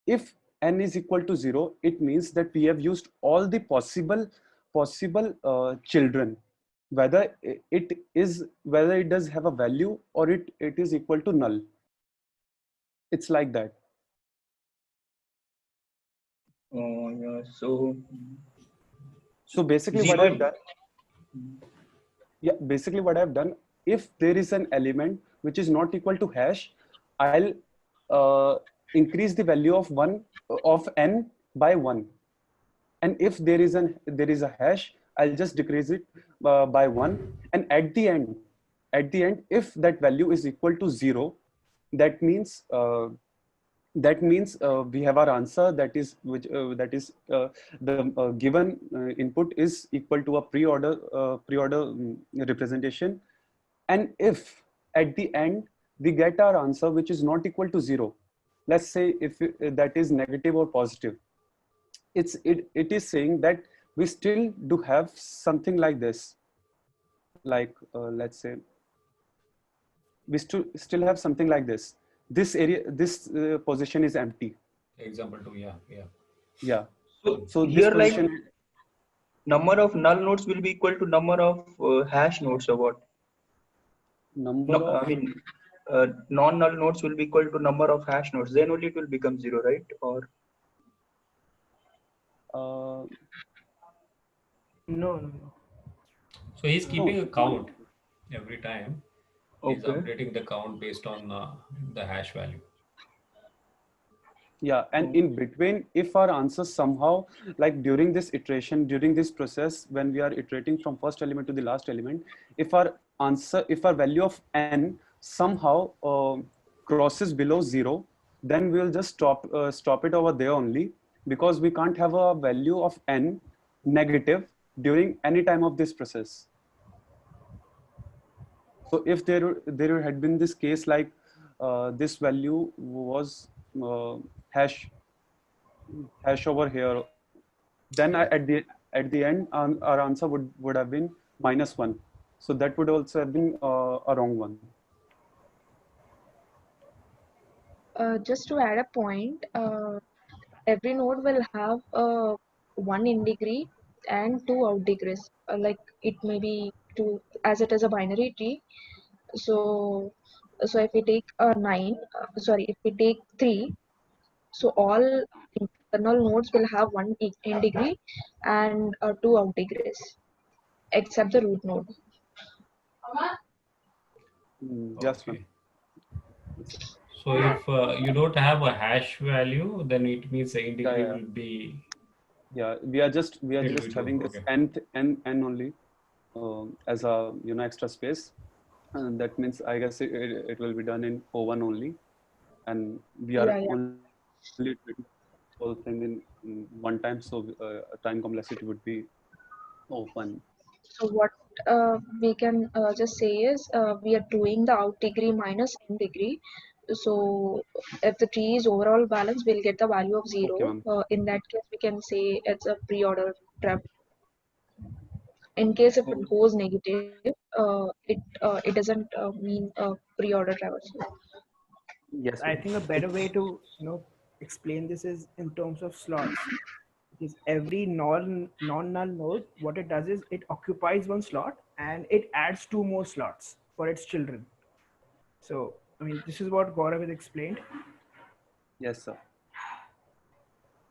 [SPEAKER 5] If n is equal to 0, it means that we have used all the possible children, whether it does have a value or it is equal to null. It's like that.
[SPEAKER 1] Yeah.
[SPEAKER 5] So basically what I've done, Yeah, basically what I've done, if there is an element which is not equal to hash, I'll increase the value of n by 1. And if there is a hash, I'll just decrease it by 1. And at the end, if that value is equal to 0, that means we have our answer, that is the given input is equal to a pre-order representation. And if at the end we get our answer which is not equal to 0, let's say if that is negative or positive, it is saying that we still do have something like this, like let's say we still have something like this. This area, this position is empty.
[SPEAKER 2] Example 2, yeah.
[SPEAKER 1] So here, like, number of null nodes will be equal to number of hash nodes, or what? I mean, non-null nodes will be equal to number of hash nodes. Then only it will become 0, right? Or
[SPEAKER 9] no.
[SPEAKER 2] So he's keeping a count every time. He's
[SPEAKER 1] okay.
[SPEAKER 2] updating the count based on the hash value.
[SPEAKER 5] Yeah, and in between, if our answer somehow, like during this iteration, during this process, when we are iterating from first element to the last element, if our value of n somehow crosses below 0, then we will just stop it over there only, because we can't have a value of n negative during any time of this process. So if there had been this case, like this value was hash over here, then at the end our answer would have been -1. So that would also have been a wrong one.
[SPEAKER 6] Just to add a point, every node will have 1 in degree and 2 out degrees. Like it may be 2, as it is a binary tree. So if we take if we take 3, so all internal nodes will have 1 in degree and 2 out degrees, except the root node.
[SPEAKER 5] Just
[SPEAKER 2] okay. So if you don't have a hash value, then it means the integer will be.
[SPEAKER 5] Yeah, we are just having this n only as a extra space, and that means I guess it will be done in O1 only, and we are only doing whole thing in one time, so time complexity would be O1.
[SPEAKER 6] So what we can just say is we are doing the out degree minus in degree. So if the tree is overall balanced, we'll get the value of 0.
[SPEAKER 5] Okay,
[SPEAKER 6] in that case, we can say it's a pre-order trap. In case if it goes negative, it doesn't mean a pre-order traversal.
[SPEAKER 5] Yes,
[SPEAKER 9] I think a better way to explain this is in terms of slots. Because every non-null node, what it does is it occupies 1 slot and it adds 2 more slots for its children. So I mean, this is what Gaurav has explained.
[SPEAKER 5] Yes, sir.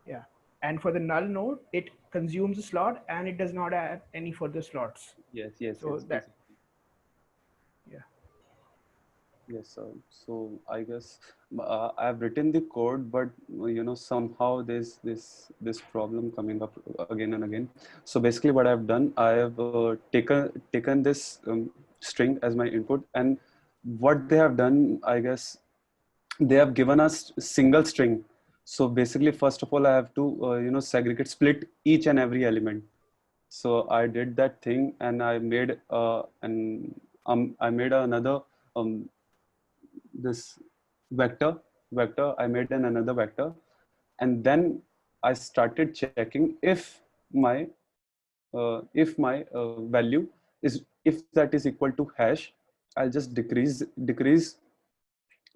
[SPEAKER 9] Yeah, and for the null node, it consumes a slot and it does not add any further slots.
[SPEAKER 5] Yes.
[SPEAKER 9] So that.
[SPEAKER 5] Yes, sir. So I guess I've written the code, but somehow there's this problem coming up again and again. So basically, what I've done, I have taken this string as my input, and what they have done, I guess, they have given us single string. So basically, first of all, I have to split each and every element. So I did that thing, and I made another this vector. I made another vector, and then I started checking if my value is, if that is equal to hash, I'll just decrease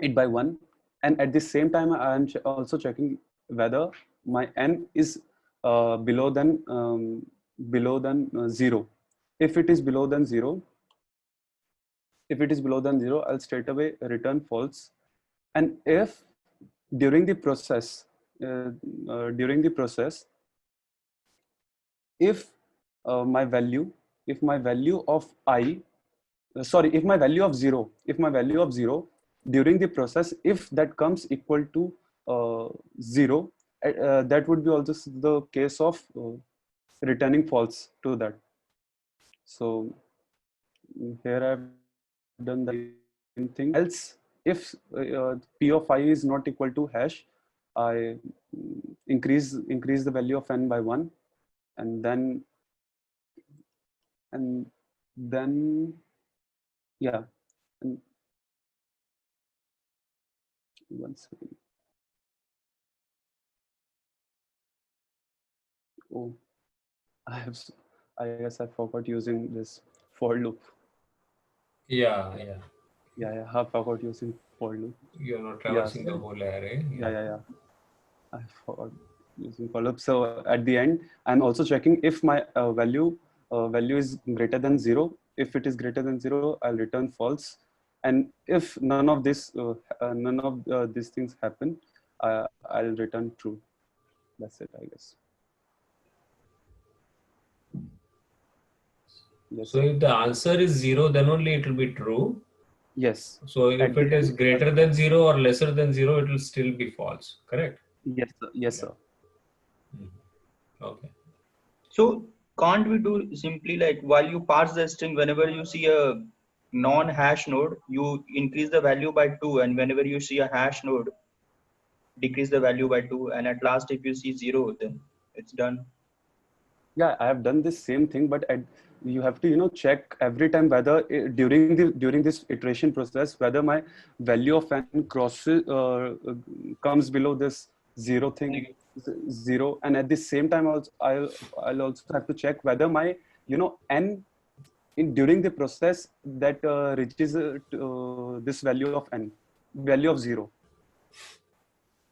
[SPEAKER 5] it by 1, and at the same time I am also checking whether my n is below than 0. If it is below than 0, I'll straight away return false. And if during the process, if my value if my value of I, sorry, if my value of zero, during the process, if that comes equal to zero, that would be also the case of returning false to that. So here I've done the same thing. Else, if p of I is not equal to hash, I increase the value of n by 1, and then yeah, and one second. Oh, I guess I forgot using this for loop.
[SPEAKER 2] Yeah.
[SPEAKER 5] Yeah, I forgot using for loop.
[SPEAKER 2] You're not traversing the whole array.
[SPEAKER 5] Yeah. I forgot using for loop. So at the end, I'm also checking if my value is greater than 0. If it is greater than 0, I'll return false. And if none of these things happen, I'll return true. That's it, I guess. Yes.
[SPEAKER 2] So if the answer is 0, then only it will be true.
[SPEAKER 5] Yes.
[SPEAKER 2] So if it is greater than 0 or lesser than 0, it will still be false, correct?
[SPEAKER 5] Yes, sir. Yes, sir.
[SPEAKER 2] Okay.
[SPEAKER 1] So can't we do simply like while you parse the string, whenever you see a non-hash node, you increase the value by 2, and whenever you see a hash node, decrease the value by 2, and at last if you see 0, then it's done.
[SPEAKER 5] Yeah, I have done this same thing, but you have to check every time whether during this iteration process whether my value of n crosses comes below this 0 thing, 0, and at the same time also I'll also have to check whether my n during the process that reaches this value of n, value of 0.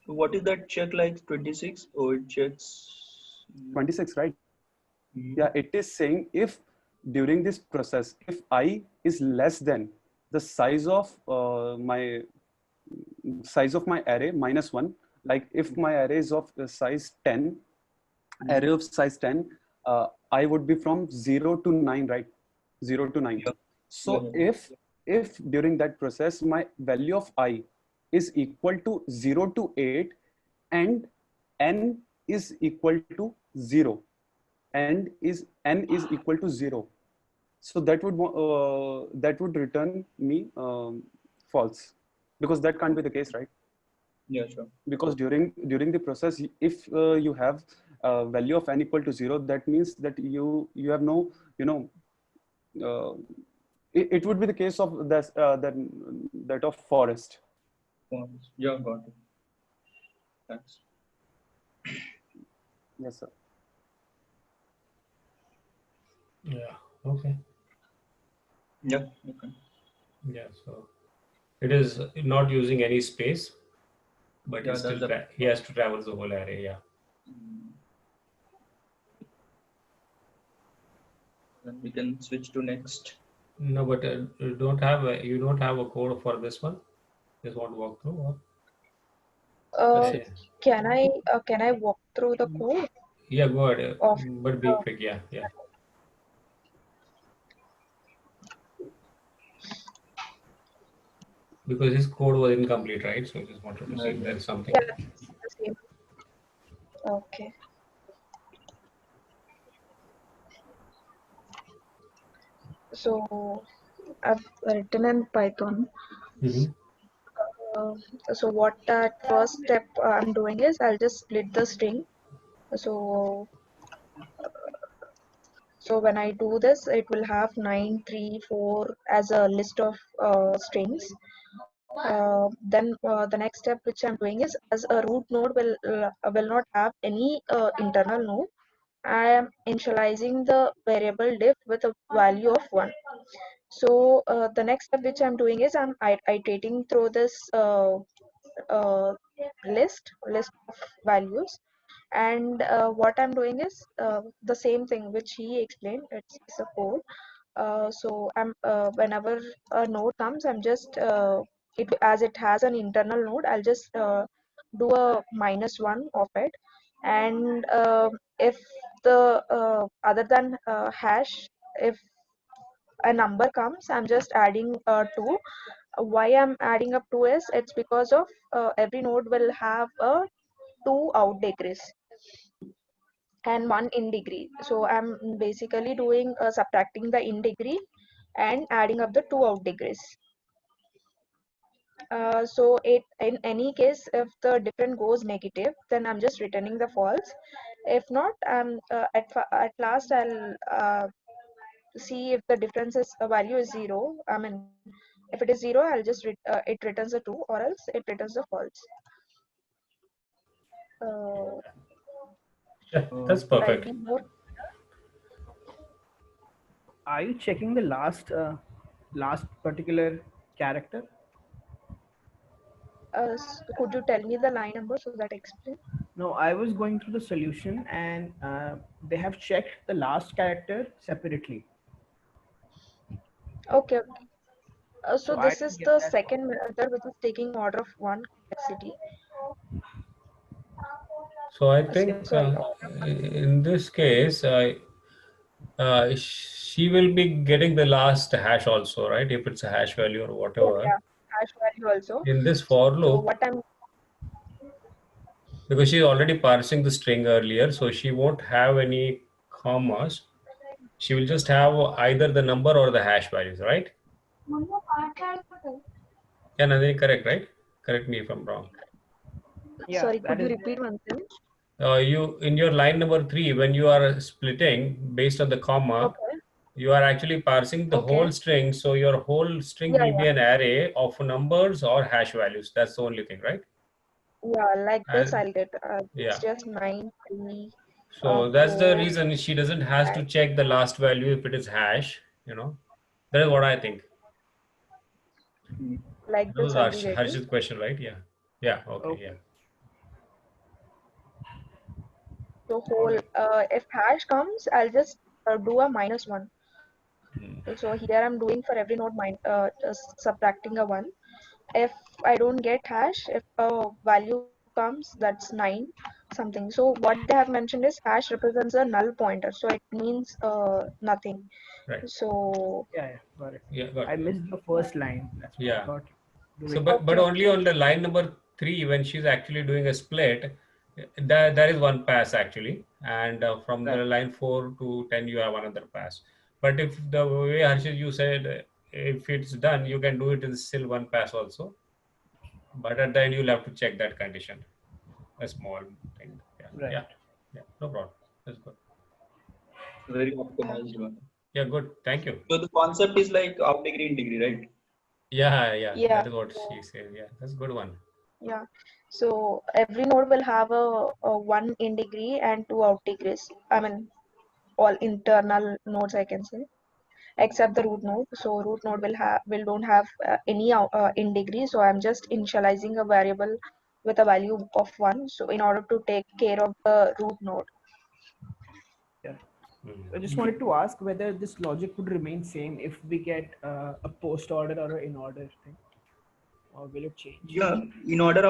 [SPEAKER 1] So what is that check like 26? Oh, it checks
[SPEAKER 5] 26, right? Yeah, it is saying if during this process, if I is less than the size of my array minus 1, like if my array is of size 10, array of size 10, I would be from 0 to 9, right? 0 to 9. So if during that process my value of I is equal to 0 to 8 and n is equal to 0, and n is equal to 0, so that would return me false, because that can't be the case, right?
[SPEAKER 1] Yeah, sure.
[SPEAKER 5] Because during the process, if you have value of n equal to 0, that means that you have no it would be the case of that of forest.
[SPEAKER 1] Yeah, got it. Thanks.
[SPEAKER 5] Yes, sir.
[SPEAKER 2] Yeah. Okay.
[SPEAKER 1] Yeah. Okay.
[SPEAKER 2] Yeah. So it is not using any space, but
[SPEAKER 1] Yeah,
[SPEAKER 2] he has to traverse the whole array. Yeah.
[SPEAKER 1] Then we can switch to next.
[SPEAKER 2] No, but you don't have a code for this one. Just want to walk through. Or?
[SPEAKER 6] Can I walk through the code?
[SPEAKER 2] Yeah, go ahead. But be quick. Yeah. Because his code was incomplete, right? So I just wanted to see if there's something.
[SPEAKER 6] Yeah, okay. So I've written in Python. So what that first step I'm doing is I'll just split the string. So when I do this, it will have 9, 3, 4 as a list of strings. Then the next step which I'm doing is, as a root node will not have any internal node, I am initializing the variable diff with a value of 1. So the next step which I'm doing is I'm iterating through this list of values, and what I'm doing is the same thing which he explained. It's a code. So I'm whenever a node comes, I'm just as it has an internal node, I'll just do a -1 of it, and if the other than hash if a number comes, I'm just adding 2. Why I'm adding up 2 is it's because of every node will have a 2 out degrees and 1 in degree. So I'm basically doing subtracting the in degree and adding up the 2 out degrees. So in any case, if the difference goes negative, then I'm just returning the false. If not, at last I'll see if the difference is a value is 0. I mean, if it is 0, I'll just it returns a 2, or else it returns the false.
[SPEAKER 2] Yeah, that's perfect.
[SPEAKER 9] Are you checking the last particular character?
[SPEAKER 6] Could you tell me the line number so that I explain?
[SPEAKER 9] No, I was going through the solution and they have checked the last character separately.
[SPEAKER 6] Okay. So
[SPEAKER 9] So
[SPEAKER 6] this is the second method, which is taking order of 1 complexity.
[SPEAKER 2] So I think in this case, she will be getting the last hash also, right? If it's a hash value or whatever.
[SPEAKER 6] Yeah, hash value also.
[SPEAKER 2] In this for loop,
[SPEAKER 6] so what I'm
[SPEAKER 2] because she's already parsing the string earlier, so she won't have any commas. She will just have either the number or the hash values, right? Yeah, Nandini, correct, right? Correct me if I'm wrong.
[SPEAKER 9] Yeah,
[SPEAKER 6] sorry, could you repeat one thing?
[SPEAKER 2] You in your line number 3, when you are splitting based on the comma, you are actually parsing the whole string. So your whole string will be an array of numbers or hash values. That's the only thing, right?
[SPEAKER 6] Yeah, like this I'll get.
[SPEAKER 2] Yeah.
[SPEAKER 6] It's just 9, 3.
[SPEAKER 2] So that's the reason she doesn't has to check the last value if it is hash. That is what I think.
[SPEAKER 6] Like
[SPEAKER 2] That
[SPEAKER 6] this
[SPEAKER 2] was
[SPEAKER 6] I'll be
[SPEAKER 2] Harsh's question, right? Yeah. Yeah. Okay. Yeah.
[SPEAKER 6] So whole if hash comes, I'll just do a -1. So here I'm doing for every node just subtracting a 1. If I don't get hash, if a value comes, that's 9 something. So what they have mentioned is hash represents a null pointer, so it means nothing.
[SPEAKER 2] Right.
[SPEAKER 6] So
[SPEAKER 9] yeah, got it.
[SPEAKER 2] Yeah, got it.
[SPEAKER 9] I missed the first line. That's what I got.
[SPEAKER 2] So, but only on the line number 3, when she's actually doing a split, there is one pass actually, and from the line 4 to 10 you have another pass. But if the way Harshit you said, if it's done, you can do it in still one pass also. But at the end you'll have to check that condition. A small thing. Yeah. Yeah. No problem. That's good.
[SPEAKER 1] Very optimized one.
[SPEAKER 2] Yeah, good. Thank you.
[SPEAKER 1] So the concept is like out degree in degree, right?
[SPEAKER 2] Yeah. That is what she said. Yeah, that's a good one.
[SPEAKER 6] Yeah. So every node will have a 1 in degree and 2 out degrees. I mean, all internal nodes I can say, except the root node. So root node don't have any in degree. So I'm just initializing a variable with a value of 1. So in order to take care of the root node.
[SPEAKER 9] Yeah. I just wanted to ask whether this logic would remain same if we get a post order or an in order thing, or will it change?
[SPEAKER 1] Yeah, in order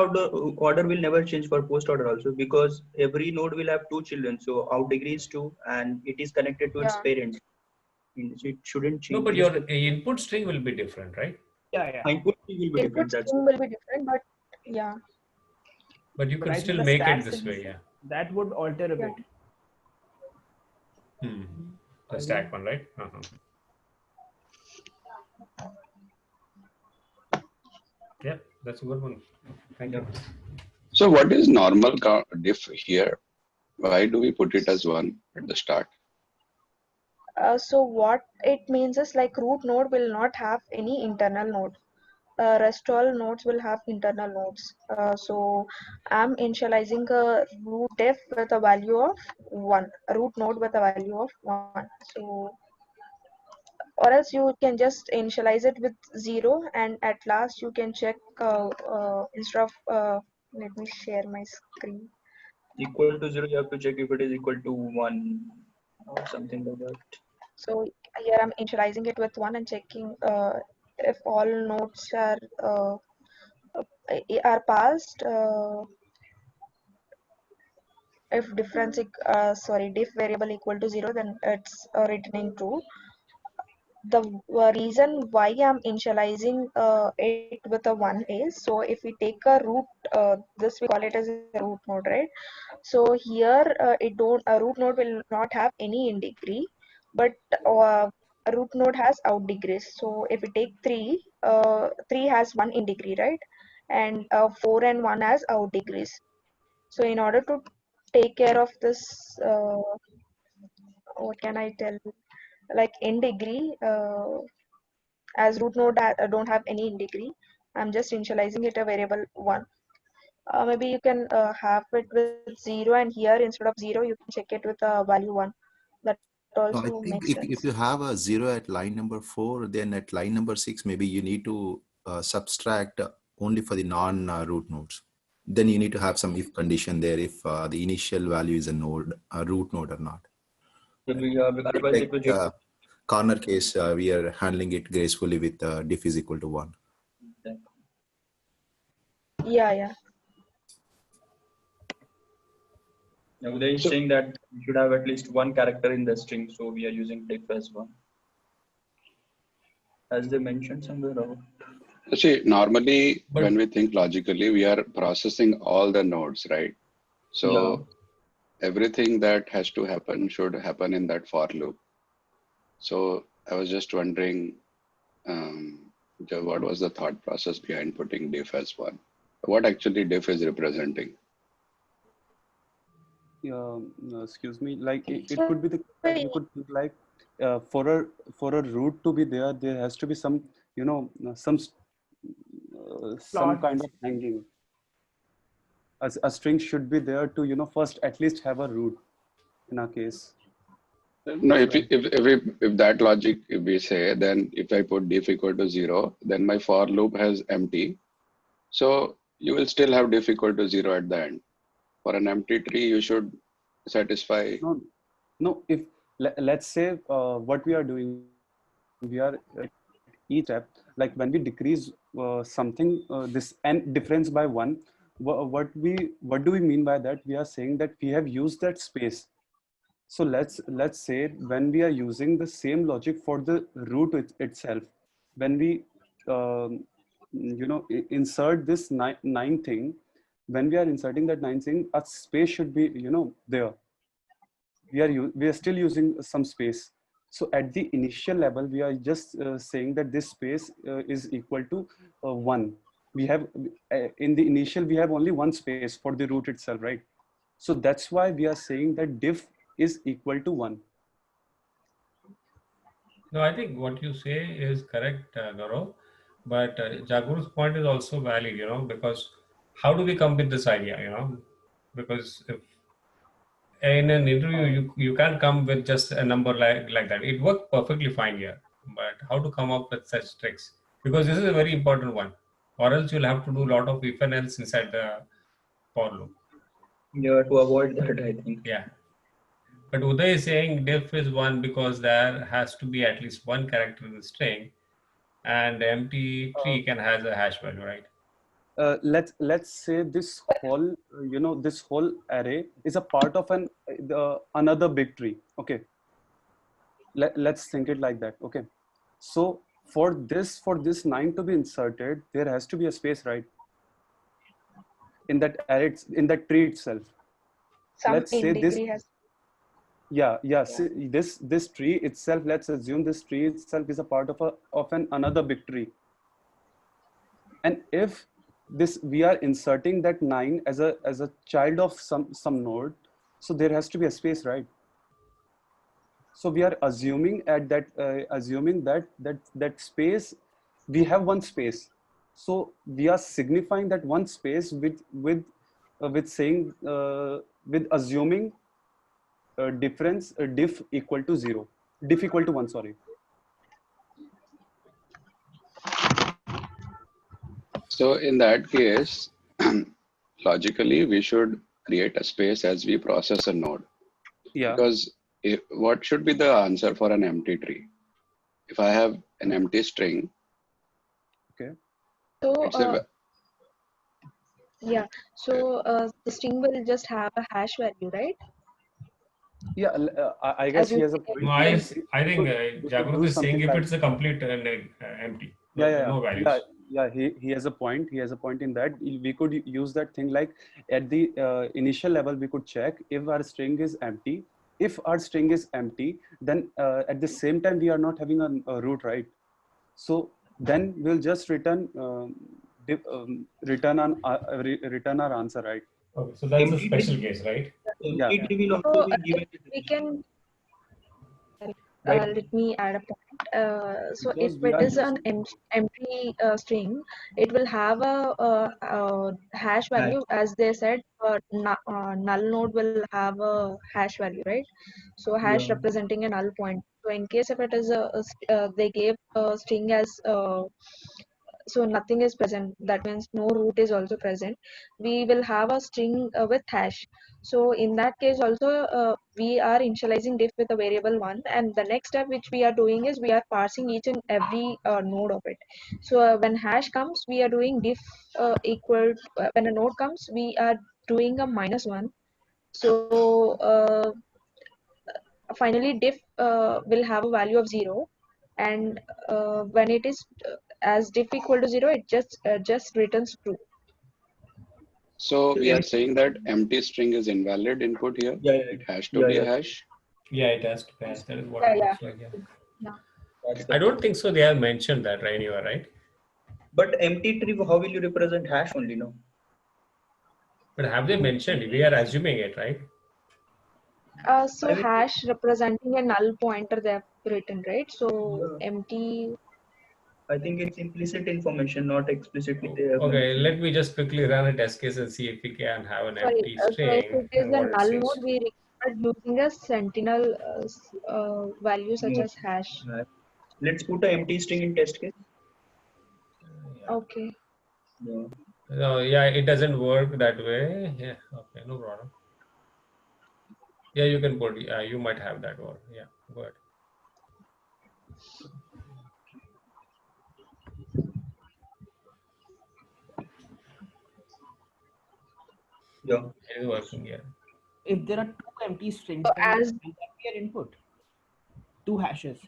[SPEAKER 1] will never change for post order also, because every node will have 2 children. So out degree is 2 and it is connected to its parents. It shouldn't change.
[SPEAKER 2] No, but your input string will be different, right?
[SPEAKER 9] Yeah.
[SPEAKER 1] Input string will be different.
[SPEAKER 6] String will be different, but yeah.
[SPEAKER 2] But you can still make it this way, yeah.
[SPEAKER 9] That would alter a bit.
[SPEAKER 2] The stack one, right? Yeah, that's a good one. Thank you.
[SPEAKER 10] So what is normal diff here? Why do we put it as 1 at the start?
[SPEAKER 6] So what it means is like root node will not have any internal node. Rest all nodes will have internal nodes. So I'm initializing a root diff with a value of 1, a root node with a value of 1. So, or else you can just initialize it with 0, and at last you can check instead of let me share my screen.
[SPEAKER 1] Equal to 0, you have to check if it is equal to 1 or something like that.
[SPEAKER 6] So here I'm initializing it with 1 and checking if all nodes are passed. If diff variable equal to 0, then it's returning true. the reason why I'm initializing it with a 1 is, so if we take a root, this we call it as a root node, right? So here a root node will not have any in degree, but a root node has out degrees. So if we take 3, 3 has 1 in degree, right? And 4 and 1 has out degrees. So in order to take care of this, what can I tell? Like in degree, as root node don't have any in degree, I'm just initializing it a variable 1. Maybe you can have it with 0, and here instead of 0 you can check it with a value 1. That
[SPEAKER 8] No, I
[SPEAKER 6] also
[SPEAKER 8] think
[SPEAKER 6] makes sense.
[SPEAKER 8] if you have a 0 at line number 4, then at line number 6, maybe you need to subtract only for the non-root nodes. Then you need to have some if condition there if the initial value is a node, a root node or not.
[SPEAKER 1] Otherwise it will hit.
[SPEAKER 8] Corner case, we are handling it gracefully with diff is equal to 1.
[SPEAKER 6] Yeah.
[SPEAKER 1] Now Uday is saying that we should have at least one character in the string, so we are using diff as one. As they mentioned somewhere.
[SPEAKER 10] See, normally when we think logically, we are processing all the nodes, right? So everything that has to happen should happen in that for loop. So I was just wondering, what was the thought process behind putting diff as one? What actually diff is representing?
[SPEAKER 5] Excuse me, like it could be you could think like for a root to be there, there has to be some, some kind of hanging. A string should be there to, first at least have a root in our case.
[SPEAKER 10] No, if that logic, if we say, then if I put diff equal to 0, then my for loop has empty. So you will still have diff equal to 0 at the end. For an empty tree, you should satisfy.
[SPEAKER 5] No, if let's say what we are doing, we are each step, like when we decrease something, this n difference by 1, what do we mean by that? We are saying that we have used that space. So let's say when we are using the same logic for the root itself, when we insert this 9 thing, when we are inserting that 9 thing, a space should be there. We are still using some space. So at the initial level, we are just saying that this space is equal to 1. We have in the initial we have only one space for the root itself, right? So that's why we are saying that diff is equal to 1.
[SPEAKER 2] No, I think what you say is correct, Gaurav. But Jaguru's point is also valid, because how do we come with this idea, because if in an interview you can't come with just a number like that. It worked perfectly fine here, but how to come up with such tricks? Because this is a very important one, or else you'll have to do a lot of if and else inside the for loop.
[SPEAKER 1] Yeah, to avoid that, I think.
[SPEAKER 2] Yeah. But Uday is saying diff is 1 because there has to be at least one character in the string, and the empty tree can has a hash value, right?
[SPEAKER 5] Let's say this whole this whole array is a part of another big tree. Okay. Let's think it like that. Okay. So for this 9 to be inserted, there has to be a space, right? In that array, in that tree itself. Let's say this. Yeah. See, this tree itself. Let's assume this tree itself is a part of another big tree. And if we are inserting that 9 as a child of some node, so there has to be a space, right? So we are assuming that space, we have one space. So we are signifying that one space with saying with assuming difference diff equal to 0, diff equal to 1. Sorry.
[SPEAKER 10] So in that case, logically, we should create a space as we process a node.
[SPEAKER 5] Yeah.
[SPEAKER 10] Because what should be the answer for an empty tree? If I have an empty string.
[SPEAKER 5] Okay.
[SPEAKER 6] So yeah. So the string will just have a hash value, right?
[SPEAKER 5] Yeah, I guess
[SPEAKER 6] As
[SPEAKER 5] he
[SPEAKER 6] you
[SPEAKER 5] has a
[SPEAKER 6] said,
[SPEAKER 5] point.
[SPEAKER 2] No, I think
[SPEAKER 5] We could
[SPEAKER 2] Jagrut
[SPEAKER 5] do
[SPEAKER 2] is saying
[SPEAKER 5] something
[SPEAKER 2] if
[SPEAKER 5] like,
[SPEAKER 2] it's a complete empty, no values.
[SPEAKER 5] He has a point. He has a point in that we could use that thing like at the initial level we could check if our string is empty. If our string is empty, then at the same time we are not having a root, right? So then we'll just return return our answer, right?
[SPEAKER 2] Okay, so that's a
[SPEAKER 1] Empty
[SPEAKER 2] special
[SPEAKER 1] tree,
[SPEAKER 2] case, right?
[SPEAKER 5] Yeah.
[SPEAKER 1] empty tree will
[SPEAKER 6] so
[SPEAKER 1] also be given.
[SPEAKER 6] we can
[SPEAKER 1] Right.
[SPEAKER 6] let me add a point. So
[SPEAKER 5] Because
[SPEAKER 6] if
[SPEAKER 5] we
[SPEAKER 6] it
[SPEAKER 5] are
[SPEAKER 6] is an
[SPEAKER 5] using
[SPEAKER 6] empty string, it will have a hash value. As they said, null node will have a hash value, right? So hash
[SPEAKER 1] Yeah.
[SPEAKER 6] representing a null point. So in case if it is they gave a string as so nothing is present, that means no root is also present, we will have a string with hash. So in that case also we are initializing diff with a variable 1, and the next step which we are doing is we are parsing each and every node of it. So when hash comes, we are doing diff equal when a node comes, we are doing a -1. So finally diff will have a value of 0, and when it is as diff equal to 0, it just returns true.
[SPEAKER 10] So
[SPEAKER 1] So
[SPEAKER 10] we are
[SPEAKER 1] em-
[SPEAKER 10] saying that empty string is invalid input here.
[SPEAKER 1] yeah,
[SPEAKER 10] It has to be a hash.
[SPEAKER 2] Yeah, it has to pass. That is what
[SPEAKER 6] Yeah,
[SPEAKER 2] it
[SPEAKER 6] yeah.
[SPEAKER 2] looks like. Yeah.
[SPEAKER 6] Yeah.
[SPEAKER 1] That's the
[SPEAKER 2] I don't
[SPEAKER 1] point.
[SPEAKER 2] think so. They have mentioned that right anywhere, right?
[SPEAKER 1] But empty tree, how will you represent hash only? No.
[SPEAKER 2] But have they mentioned? We are assuming it, right?
[SPEAKER 6] So
[SPEAKER 1] I mean,
[SPEAKER 6] hash representing a null pointer they have written, right? So
[SPEAKER 1] yeah,
[SPEAKER 6] empty.
[SPEAKER 1] I think it's implicit information, not explicitly they have
[SPEAKER 2] Okay,
[SPEAKER 1] mentioned.
[SPEAKER 2] let me just quickly run a test case and see if we can have an
[SPEAKER 6] Sorry.
[SPEAKER 2] empty
[SPEAKER 6] So if
[SPEAKER 2] string
[SPEAKER 6] it is
[SPEAKER 2] and
[SPEAKER 6] a
[SPEAKER 2] what it
[SPEAKER 6] null
[SPEAKER 2] says.
[SPEAKER 6] node, we record using a sentinel value such
[SPEAKER 1] No.
[SPEAKER 6] as hash.
[SPEAKER 1] Let's put an empty string in test case.
[SPEAKER 6] Okay.
[SPEAKER 1] Yeah.
[SPEAKER 2] No, yeah, it doesn't work that way. Yeah, okay, no problem. Yeah, you can put. Yeah, you might have that one. Yeah, go ahead.
[SPEAKER 1] Yeah.
[SPEAKER 2] It is working. Yeah.
[SPEAKER 9] If there are two empty strings,
[SPEAKER 6] So
[SPEAKER 9] then
[SPEAKER 6] as
[SPEAKER 9] will that be an input? Two hashes.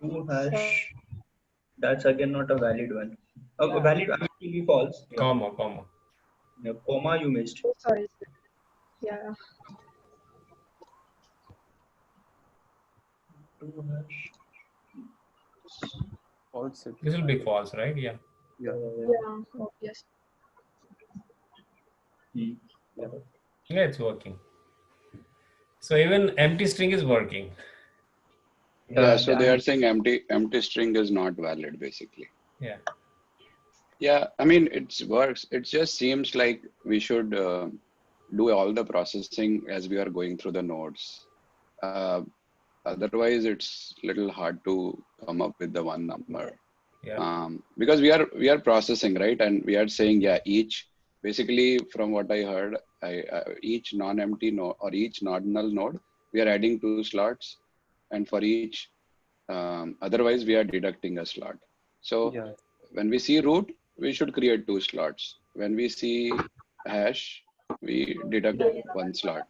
[SPEAKER 1] Two hash. That's again not a valid one. A
[SPEAKER 9] Yeah.
[SPEAKER 1] valid, I mean, it will be false. Yeah.
[SPEAKER 2] Comma.
[SPEAKER 1] Yeah, comma you missed.
[SPEAKER 6] oh, sorry. Yeah.
[SPEAKER 1] Two hash.
[SPEAKER 5] false.
[SPEAKER 2] This will be false, right? Yeah.
[SPEAKER 5] Yeah.
[SPEAKER 6] Yeah. Oh, yes.
[SPEAKER 1] Yeah.
[SPEAKER 2] Yeah, it's working. So even empty string is working.
[SPEAKER 10] Yeah, so they are saying empty string is not valid basically.
[SPEAKER 2] Yeah.
[SPEAKER 10] Yeah, I mean, it works. It just seems like we should do all the processing as we are going through the nodes. Otherwise, it's little hard to come up with the one number.
[SPEAKER 2] Yeah.
[SPEAKER 10] Because we are processing, right? And we are saying, yeah, each, basically from what I heard, each non-empty node or each non-null node, we are adding 2 slots. And for each, otherwise we are deducting a slot. So
[SPEAKER 5] Yeah.
[SPEAKER 10] when we see root, we should create 2 slots. When we see hash, we deduct 1 slot.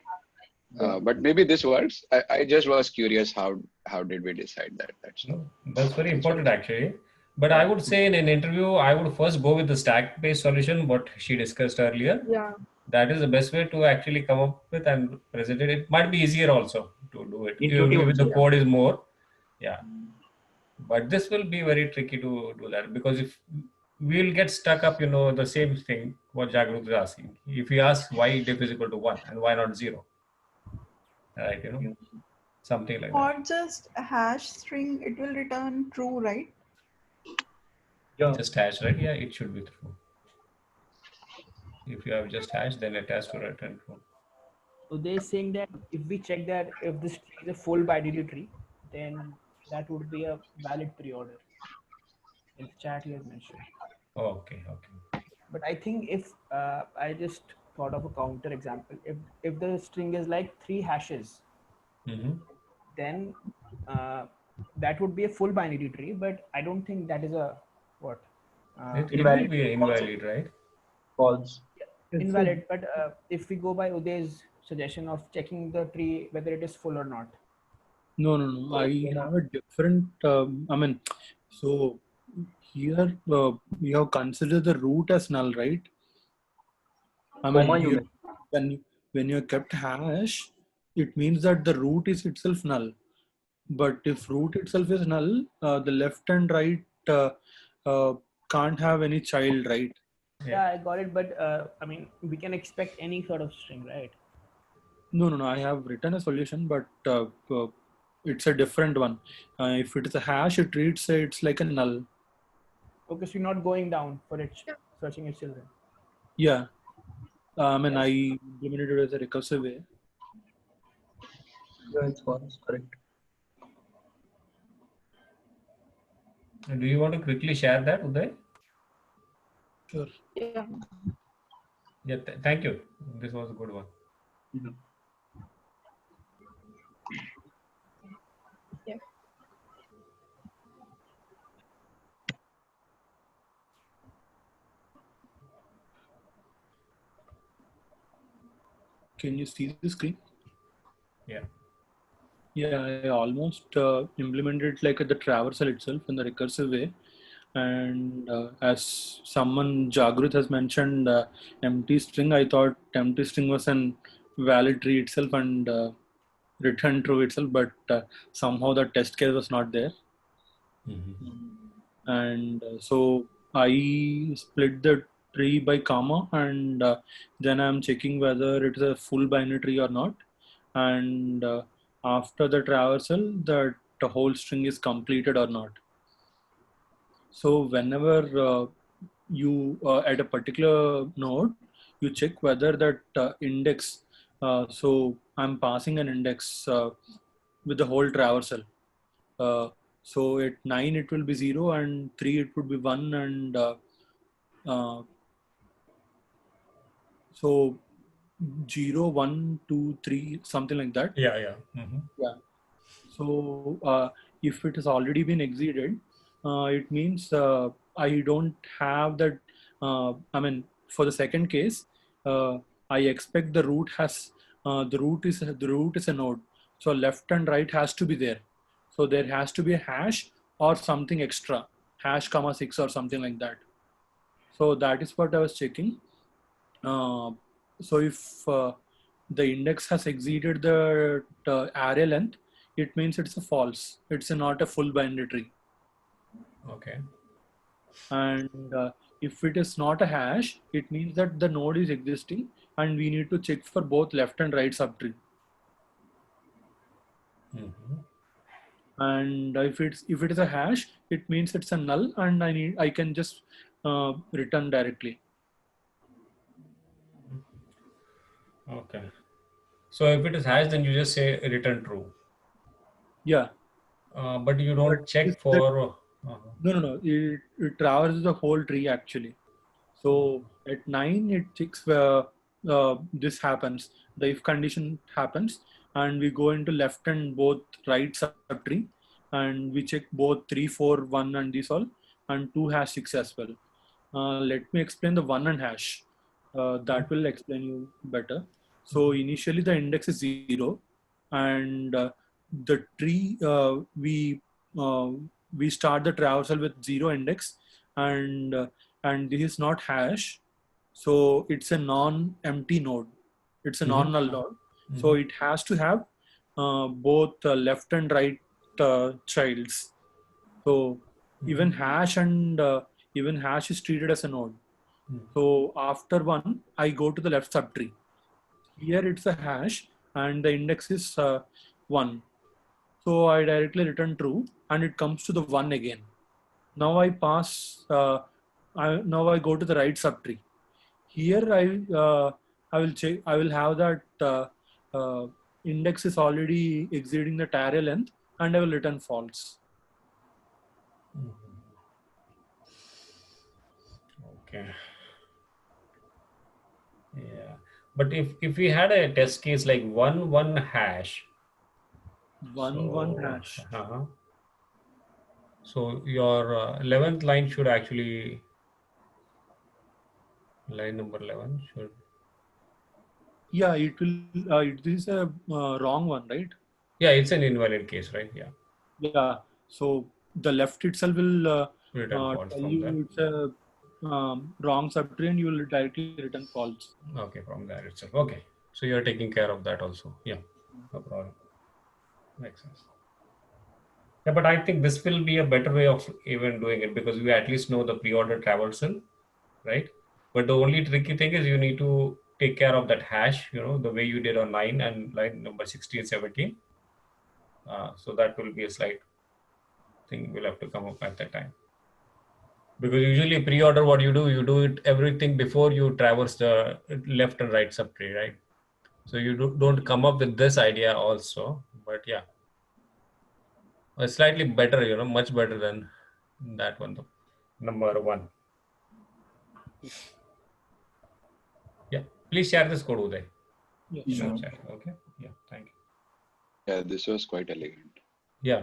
[SPEAKER 10] But maybe this works. I just was curious how did we decide that?
[SPEAKER 2] That's very important actually. But I would say in an interview, I would first go with the stack-based solution, what she discussed earlier.
[SPEAKER 6] Yeah.
[SPEAKER 2] That is the best way to actually come up with and present it. It might be easier also to do it. If the code is more, yeah. But this will be very tricky to do that because if we'll get stuck up, the same thing what Jagrut is asking. If we ask why diff is equal to 1 and why not 0, right? Something like that.
[SPEAKER 11] Or just a hash string, it will return true, right?
[SPEAKER 1] Yeah.
[SPEAKER 2] Just hash, right? Yeah, it should be true. If you have just hash, then it has to return true.
[SPEAKER 9] So they're saying that if we check that if this tree is a full binary tree, then that would be a valid preorder. In the chat he has mentioned.
[SPEAKER 2] Okay.
[SPEAKER 9] But I think if I just thought of a counter example, if the string is like 3 hashes, then that would be a full binary tree. But I don't think that is a what?
[SPEAKER 2] It will be invalid, right?
[SPEAKER 1] False.
[SPEAKER 9] Invalid. But if we go by Uday's suggestion of checking the tree whether it is full or not.
[SPEAKER 12] No. I have a different. I mean, so here you have considered the root as null, right? I mean,
[SPEAKER 1] Comma you
[SPEAKER 12] when you kept hash, it means that the root is itself null. But if root itself is null, the left and right can't have any child, right?
[SPEAKER 9] Yeah, I got it. But I mean, we can expect any sort of string, right?
[SPEAKER 12] No. I have written a solution, but it's a different one. If it is a hash, it treats it's like a null.
[SPEAKER 9] Okay, so you're not going down for it, searching its children.
[SPEAKER 12] Yeah. I mean, I implemented it as a recursive way.
[SPEAKER 1] Yeah, it's false. Correct.
[SPEAKER 2] Do you want to quickly share that, Uday?
[SPEAKER 12] Sure.
[SPEAKER 6] Yeah.
[SPEAKER 2] Yeah, thank you. This was a good one.
[SPEAKER 12] Yeah.
[SPEAKER 6] Yeah.
[SPEAKER 12] Can you see the screen?
[SPEAKER 2] Yeah.
[SPEAKER 12] Yeah, I almost implemented like the traversal itself in the recursive way. And as someone Jagruth has mentioned, empty string, I thought empty string was an valid tree itself and return true itself, but somehow the test case was not there. And so I split the tree by comma, and then I'm checking whether it is a full binary tree or not. And after the traversal, that the whole string is completed or not. So whenever you at a particular node, you check whether that index. So I'm passing an index with the whole traversal. So at 9 it will be 0, and 3 it would be 1, and so 0, 1, 2, 3, something like that.
[SPEAKER 2] Yeah.
[SPEAKER 12] Yeah. So if it has already been exceeded, it means I don't have that. I mean, for the second case, I expect the root has the root is a node. So left and right has to be there. So there has to be a hash or something extra, hash comma 6 or something like that. So that is what I was checking. So if the index has exceeded the array length, it means it's a false. It's not a full binary tree.
[SPEAKER 2] Okay.
[SPEAKER 12] And if it is not a hash, it means that the node is existing, and we need to check for both left and right subtree. And if it is a hash, it means it's a null, and I can just return directly.
[SPEAKER 2] Okay. So if it is hash, then you just say return true.
[SPEAKER 12] Yeah.
[SPEAKER 2] But you don't check for.
[SPEAKER 12] No. It traverses the whole tree actually. So at 9, it checks this happens. The if condition happens, and we go into left and both right subtree, and we check both 3, 4, 1, and these all, and 2 hash 6 as well. Let me explain the 1 and hash. That will explain you better. So initially the index is 0, and the tree we start the traversal with 0 index, and this is not hash, so it's a non-empty node. It's a non-null node. So it has to have both left and right childs. So even hash and even hash is treated as a node. So after 1, I go to the left subtree. Here it's a hash, and the index is 1. So I directly return true, and it comes to the 1 again. Now I pass. Now I go to the right subtree. Here I will check. I will have that index is already exceeding the array length, and I will return false.
[SPEAKER 2] Okay. Yeah. But if we had a test case like 1 hash.
[SPEAKER 12] 1 hash.
[SPEAKER 2] So your 11th line should actually, line number 11 should.
[SPEAKER 12] Yeah, it will. This is a wrong one, right?
[SPEAKER 2] Yeah, it's an invalid case, right? Yeah.
[SPEAKER 12] Yeah. So the left itself will
[SPEAKER 2] Return false
[SPEAKER 12] tell
[SPEAKER 2] from there.
[SPEAKER 12] you it's a wrong subtree, and you will directly return false.
[SPEAKER 2] Okay, from there itself. Okay. So you're taking care of that also. Yeah, no problem. Makes sense. Yeah, but I think this will be a better way of even doing it because we at least know the pre-order traversal, right? But the only tricky thing is you need to take care of that hash, the way you did on 9 and line number 16, 17. So that will be a slight thing we'll have to come up at that time. Because usually pre-order, what you do it everything before you traverse the left and right subtree, right? So you don't come up with this idea also, but yeah, it's slightly better, much better than that one, though. Number 1. Yeah, please share this code, Uday.
[SPEAKER 12] Yeah.
[SPEAKER 2] Chat. Okay. Yeah, thank you.
[SPEAKER 10] Yeah, this was quite elegant.
[SPEAKER 2] Yeah.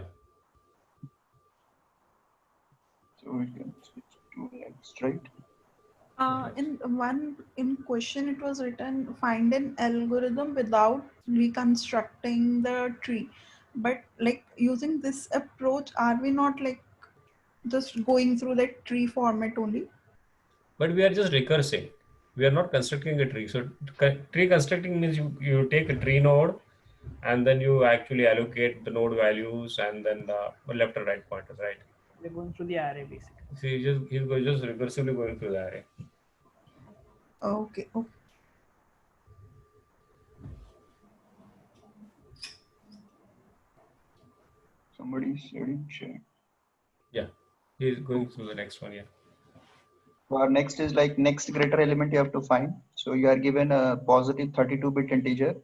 [SPEAKER 1] So we can switch to next, right?
[SPEAKER 11] In question it was written find an algorithm without reconstructing the tree, but like using this approach, are we not like just going through that tree format only?
[SPEAKER 2] But we are just recursing. We are not constructing a tree. So tree constructing means you take a tree node and then you actually allocate the node values and then the left and right pointers, right?
[SPEAKER 9] They're going through the array basically.
[SPEAKER 2] See, he's just recursively going through the array.
[SPEAKER 11] Okay.
[SPEAKER 1] Somebody's sharing share.
[SPEAKER 2] Yeah, he's going through the next one. Yeah.
[SPEAKER 1] Next is like next greater element you have to find. So you are given a positive 32-bit integer,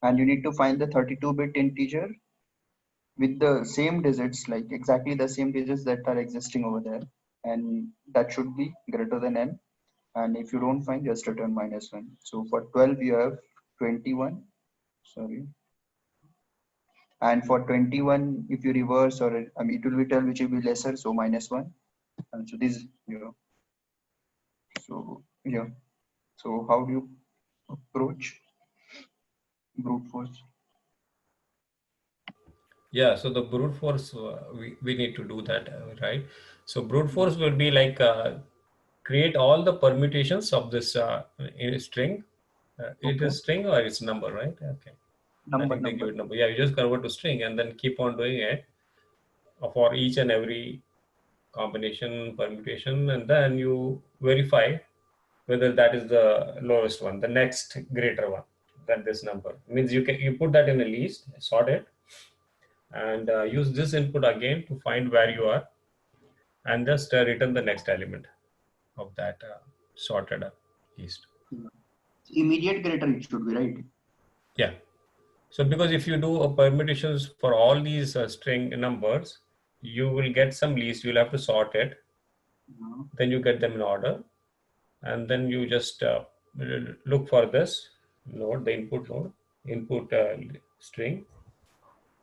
[SPEAKER 1] and you need to find the 32-bit integer with the same digits, like exactly the same digits that are existing over there, and that should be greater than n. And if you don't find, just return -1. So for 12 you have 21. Sorry. And for 21, if you reverse, or I mean, it will be 12, which will be lesser, so -1. And so this, so yeah. So how do you approach brute force?
[SPEAKER 2] Yeah, so the brute force, we need to do that, right? So brute force will be like create all the permutations of this in a string. It is string or it's number, right? Okay. I think they give it number. Yeah, you just convert to string and then keep on doing it for each and every combination, permutation, and then you verify whether that is the lowest one, the next greater one than this number. Means you put that in a list, sort it, and use this input again to find where you are, and just return the next element of that sorted list.
[SPEAKER 1] Immediate greater it should be, right?
[SPEAKER 2] Yeah. So because if you do permutations for all these string numbers, you will get some list, you'll have to sort it, then you get them in order, and then you just look for this node, the input node, input string,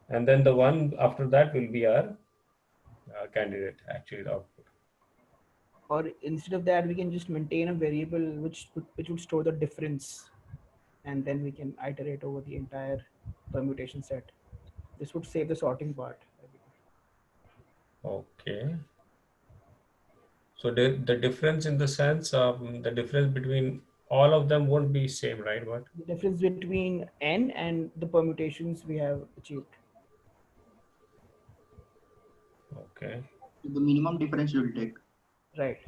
[SPEAKER 2] and then the one after that will be our candidate, actually the output.
[SPEAKER 9] Or instead of that, we can just maintain a variable which would store the difference, and then we can iterate over the entire permutation set. This would save the sorting part.
[SPEAKER 2] Okay. So the difference in the sense the difference between all of them won't be same, right? What?
[SPEAKER 9] The difference between n and the permutations we have achieved.
[SPEAKER 2] Okay.
[SPEAKER 1] The minimum difference you will take.
[SPEAKER 9] Right.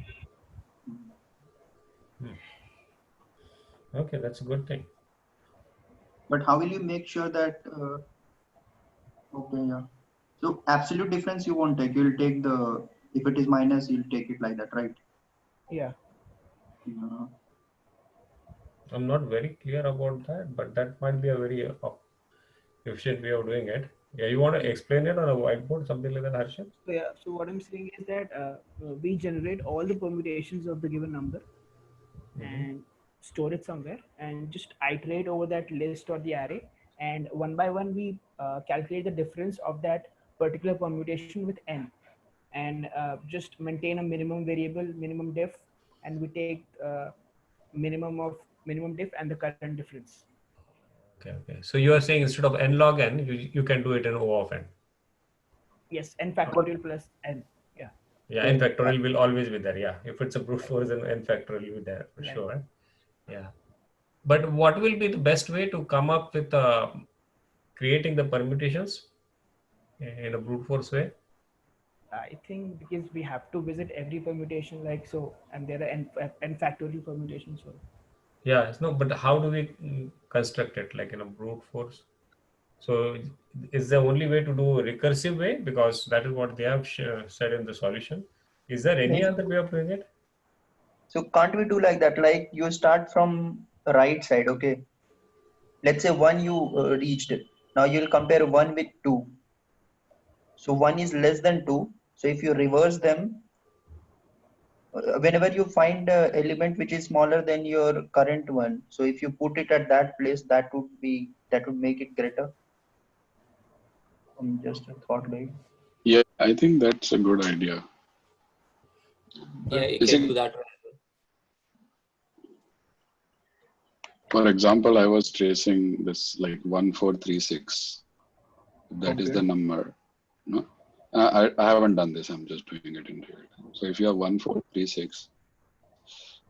[SPEAKER 2] Okay, that's a good thing.
[SPEAKER 1] But how will you make sure that? Okay, yeah. So absolute difference you won't take. You'll take the, if it is minus, you'll take it like that, right?
[SPEAKER 9] Yeah.
[SPEAKER 2] I'm not very clear about that, but that might be a very efficient way of doing it. Yeah, you want to explain it on a whiteboard, something like that, Harshit?
[SPEAKER 9] So yeah. So what I'm saying is that we generate all the permutations of the given number and store it somewhere, and just iterate over that list or the array, and one by one we calculate the difference of that particular permutation with n, and just maintain a minimum variable, minimum diff, and we take minimum diff and the current difference.
[SPEAKER 2] Okay. So you are saying instead of n log n, you can do it in O of n.
[SPEAKER 9] Yes, n factorial plus n. Yeah.
[SPEAKER 2] Yeah, n factorial will always be there. Yeah, if it's a brute force, then n factorial will be there for sure. Yeah. But what will be the best way to come up with creating the permutations in a brute force way?
[SPEAKER 9] I think because we have to visit every permutation like so, and there are n factorial permutations. So
[SPEAKER 2] Yeah, no, but how do we construct it like in a brute force? So is the only way to do a recursive way, because that is what they have said in the solution. Is there any other way of doing it?
[SPEAKER 1] So can't we do like that? Like you start from right side, okay? Let's say 1 you reached it. Now you'll compare 1 with 2. So 1 is less than 2. So if you reverse them, whenever you find a element which is smaller than your current one, so if you put it at that place, that would make it greater. Just a thought, like.
[SPEAKER 10] Yeah, I think that's a good idea.
[SPEAKER 3] Yeah, you can do that.
[SPEAKER 10] For example, I was tracing this like 1436. That is the number. No, I haven't done this. I'm just doing it in real time. So if you have 1436,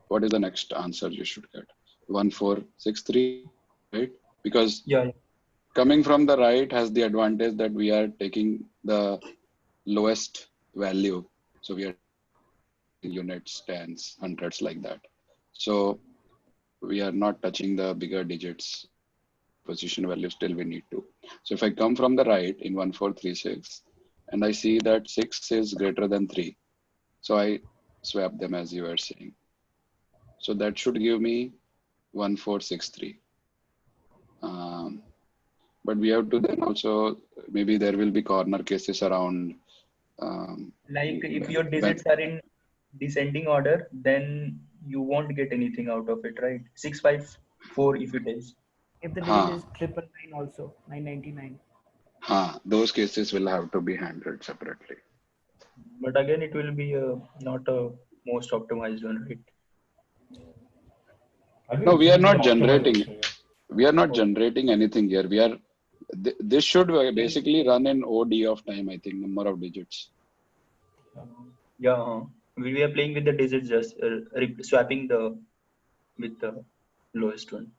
[SPEAKER 10] what is the next answer you should get? 1463, right? Because coming from the right has the advantage that we are taking the lowest value. So we are units, tens, hundreds, like that. So we are not touching the bigger digits. Position value still we need to. So if I come from the right in 1436 and I see that 6 is greater than 3, so I swap them as you were saying. So that should give me 1463. But we have to then also, maybe there will be corner cases around.
[SPEAKER 1] Like if your digits are in descending order, then you won't get anything out of it, right? 654 if it is.
[SPEAKER 9] If the digit is 999 also, 999.
[SPEAKER 10] Those cases will have to be handled separately.
[SPEAKER 1] But again, it will be not a most optimized one, right?
[SPEAKER 10] No, we are not generating. We are not generating anything here. We are. This should basically run in OD of time. I think number of digits.
[SPEAKER 1] Yeah, we are playing with the digits, just swapping with the lowest one.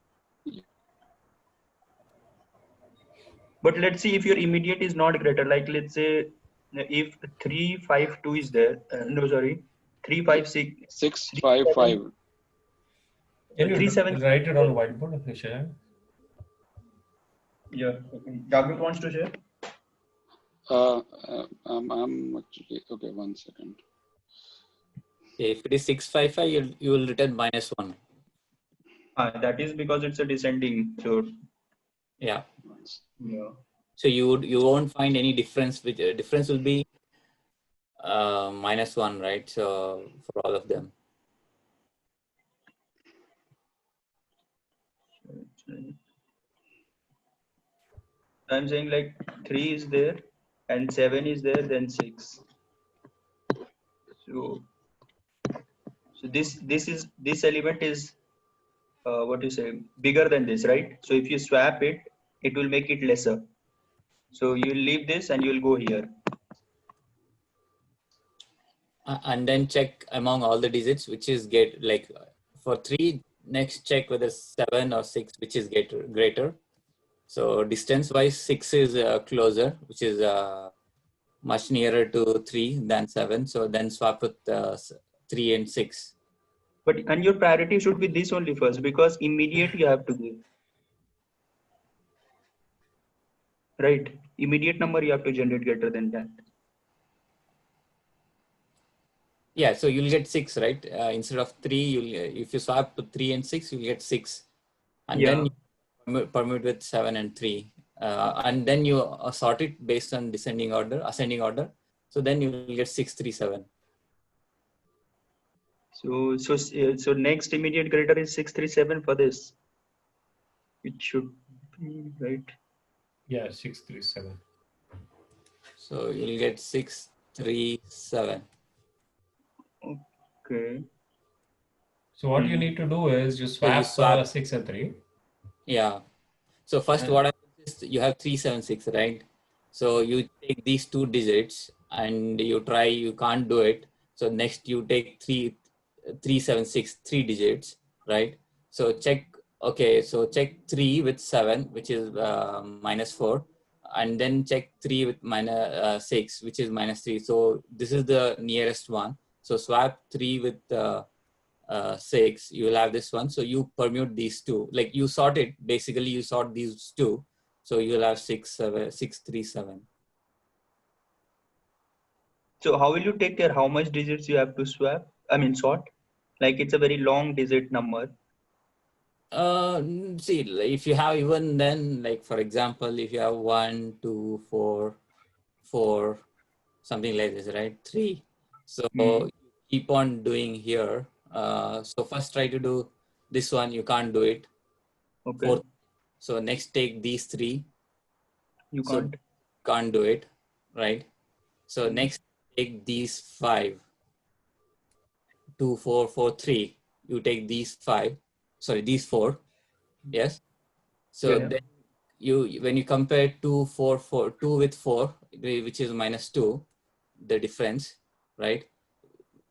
[SPEAKER 1] But let's see if your immediate is not greater. Like let's say if 352 is there. No, sorry, 356.
[SPEAKER 10] 655.
[SPEAKER 2] Can you write it on whiteboard if you share?
[SPEAKER 1] Yeah. Jagmeet wants to share.
[SPEAKER 10] I'm actually okay. 1 second.
[SPEAKER 3] If it is 655, you will return -1.
[SPEAKER 1] That is because it's a descending. So
[SPEAKER 3] yeah.
[SPEAKER 1] Yeah.
[SPEAKER 3] So you won't find any difference. Which difference will be -1, right? So for all of them.
[SPEAKER 1] I'm saying like 3 is there and 7 is there, then 6. So this element is what you say, bigger than this, right? So if you swap it, it will make it lesser. So you'll leave this and you'll go here.
[SPEAKER 3] And then check among all the digits, which is like for 3, next check whether 7 or 6, which is greater. So distance wise, 6 is closer, which is much nearer to 3 than 7. So then swap with 3 and 6.
[SPEAKER 1] And your priority should be this only first, because immediate you have to give. Right? Immediate number you have to generate greater than that.
[SPEAKER 3] Yeah, so you'll get 6, right? Instead of 3, if you swap to 3 and 6, you'll get 6. And then you permute with 7 and 3. And then you sort it based on ascending order. So then you will get 6, 3, 7.
[SPEAKER 1] So next immediate greater is 6, 3, 7 for this. It should be right.
[SPEAKER 2] Yeah, 6, 3, 7.
[SPEAKER 3] So you'll get 6, 3, 7.
[SPEAKER 1] Okay.
[SPEAKER 2] So what you need to do is you swap 6 and 3.
[SPEAKER 3] Yeah. So first what happens is you have 376, right? So you take these 2 digits and you try, you can't do it. So next you take 376, 3 digits, right? So check, okay, so check 3 with 7, which is -4, and then check 3 with -6, which is -3. So this is the nearest one. So swap 3 with 6, you will have this one. So you permute these two, like you sort it, basically you sort these two. So you'll have 637.
[SPEAKER 1] So how will you take care how much digits you have to swap? I mean sort? Like it's a very long digit number.
[SPEAKER 3] See, if you have even then, like for example, if you have 1, 2, 4, 4, something like this, right? 3. So you keep on doing here. So first try to do this one, you can't do it.
[SPEAKER 1] Okay.
[SPEAKER 3] 4. So next take these 3.
[SPEAKER 1] You
[SPEAKER 3] so can't do it, right? So next take these 5. 2, 4, 4, 3. You take these 5. Sorry, these 4. Yes. So then you, when you compare 2, 4, 4, 2 with 4, which is -2, the difference, right?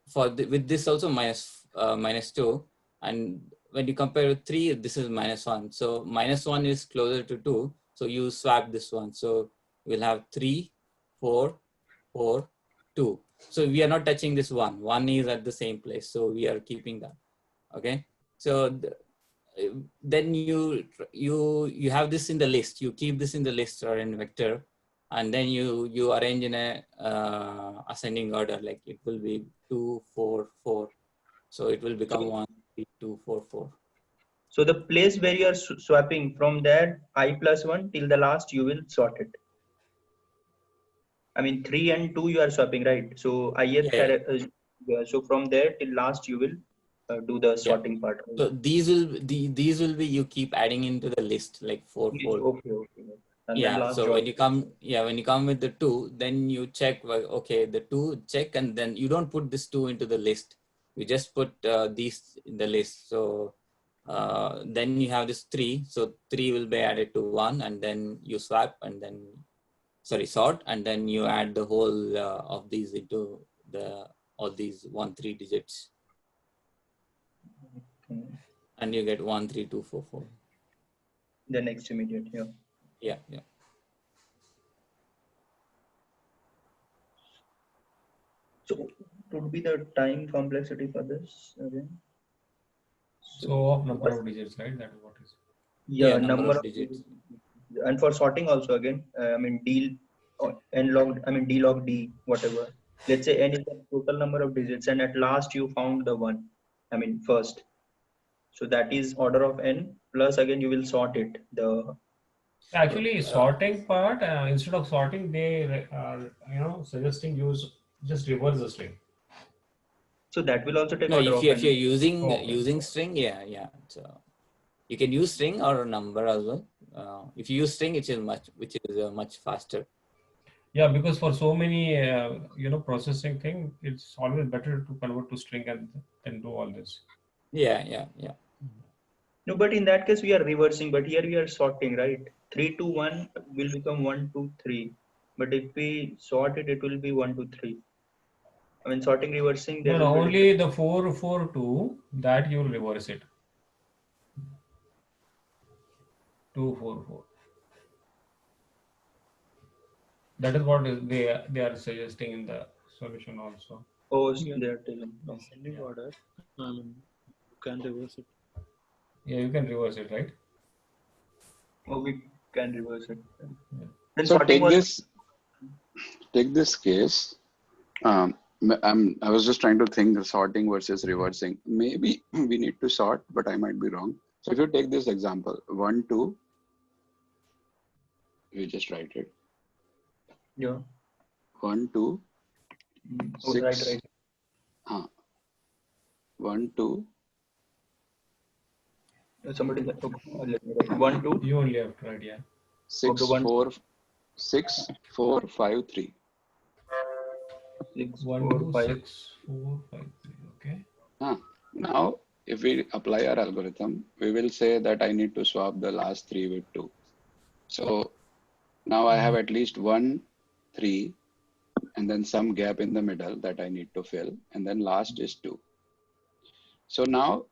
[SPEAKER 3] For with this also -2, and when you compare with 3, this is -1. So -1 is closer to 2. So you swap this one. So we'll have 3, 4, 4, 2. So we are not touching this 1. 1 is at the same place. So we are keeping that. Okay. So then you have this in the list. You keep this in the list or in vector, and then you arrange in a ascending order. Like it will be 2, 4, 4. So it will become 1, 3, 2, 4, 4.
[SPEAKER 1] So the place where you are swapping from there I+1 till the last, you will sort it. I mean 3 and 2 you are swapping, right? So so from there till last you will do the sorting part. Right?
[SPEAKER 3] So these will be you keep adding into the list like 4, 4.
[SPEAKER 1] Okay. And then last
[SPEAKER 3] so
[SPEAKER 1] job.
[SPEAKER 3] when you come with the 2, then you check, well, okay, the 2 check, and then you don't put this 2 into the list. You just put these in the list. So then you have this 3. So 3 will be added to 1, and then you swap, and then sort, and then you add the whole of these into all these 1, 3 digits.
[SPEAKER 1] Okay.
[SPEAKER 3] And you get 1, 3, 2, 4, 4.
[SPEAKER 1] The next immediate,
[SPEAKER 3] Yeah.
[SPEAKER 1] So what would be the time complexity for this again?
[SPEAKER 2] So number of digits, right? That is what is.
[SPEAKER 1] Yeah,
[SPEAKER 3] number of digits.
[SPEAKER 1] And for sorting also again, I mean d log d, whatever. Let's say n is the total number of digits, and at last you found the one. I mean first. So that is order of n plus again you will sort it.
[SPEAKER 2] Actually, sorting part, instead of sorting, they are suggesting use just reverse the string.
[SPEAKER 1] So that will also take
[SPEAKER 3] No,
[SPEAKER 1] order
[SPEAKER 3] if you're using string, so you can use string or number as well. If you use string, which is much faster.
[SPEAKER 2] Yeah, because for so many processing thing, it's always better to convert to string and then do all this.
[SPEAKER 3] Yeah.
[SPEAKER 1] No, but in that case we are reversing, but here we are sorting, right? 3 to 1 will become 1 to 3. But if we sort it, it will be 1 to 3. I mean sorting, reversing.
[SPEAKER 2] No, only the 4, 4, 2, that you will reverse it. 2, 4, 4. That is what they are suggesting in the solution also.
[SPEAKER 1] Oh, they are telling.
[SPEAKER 12] Ascending order. You can reverse it.
[SPEAKER 2] Yeah, you can reverse it, right?
[SPEAKER 1] Oh, we can reverse it.
[SPEAKER 10] Yeah. So take this case. I was just trying to think the sorting versus reversing. Maybe we need to sort, but I might be wrong. So if you take this example, 1, 2, we just write it.
[SPEAKER 1] Yeah.
[SPEAKER 10] 1, 2, 6.
[SPEAKER 1] Right.
[SPEAKER 10] 1, 2.
[SPEAKER 1] Somebody. Okay. 1, 2.
[SPEAKER 2] You only have to write, yeah.
[SPEAKER 10] 6, 4, 6, 4, 5, 3.
[SPEAKER 2] 6, 1, 2, 6, 4, 5, 3. Okay.
[SPEAKER 10] Now, if we apply our algorithm, we will say that I need to swap the last 3 with 2. So now I have at least 1, 3, and then some gap in the middle that I need to fill. And then last is 2. So now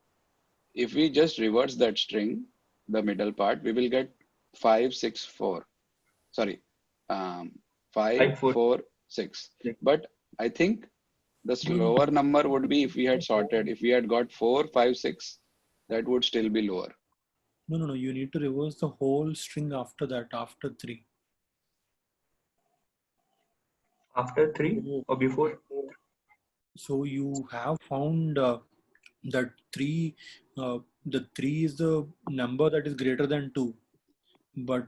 [SPEAKER 10] if we just reverse that string, the middle part, we will get 5, 6, 4. Sorry, 5, 4, 6. But I think the slower number would be if we had sorted, if we had got 4, 5, 6, that would still be lower.
[SPEAKER 12] No. You need to reverse the whole string after that, after 3.
[SPEAKER 1] After 3 or before?
[SPEAKER 12] So you have found that 3, the 3 is the number that is greater than 2, but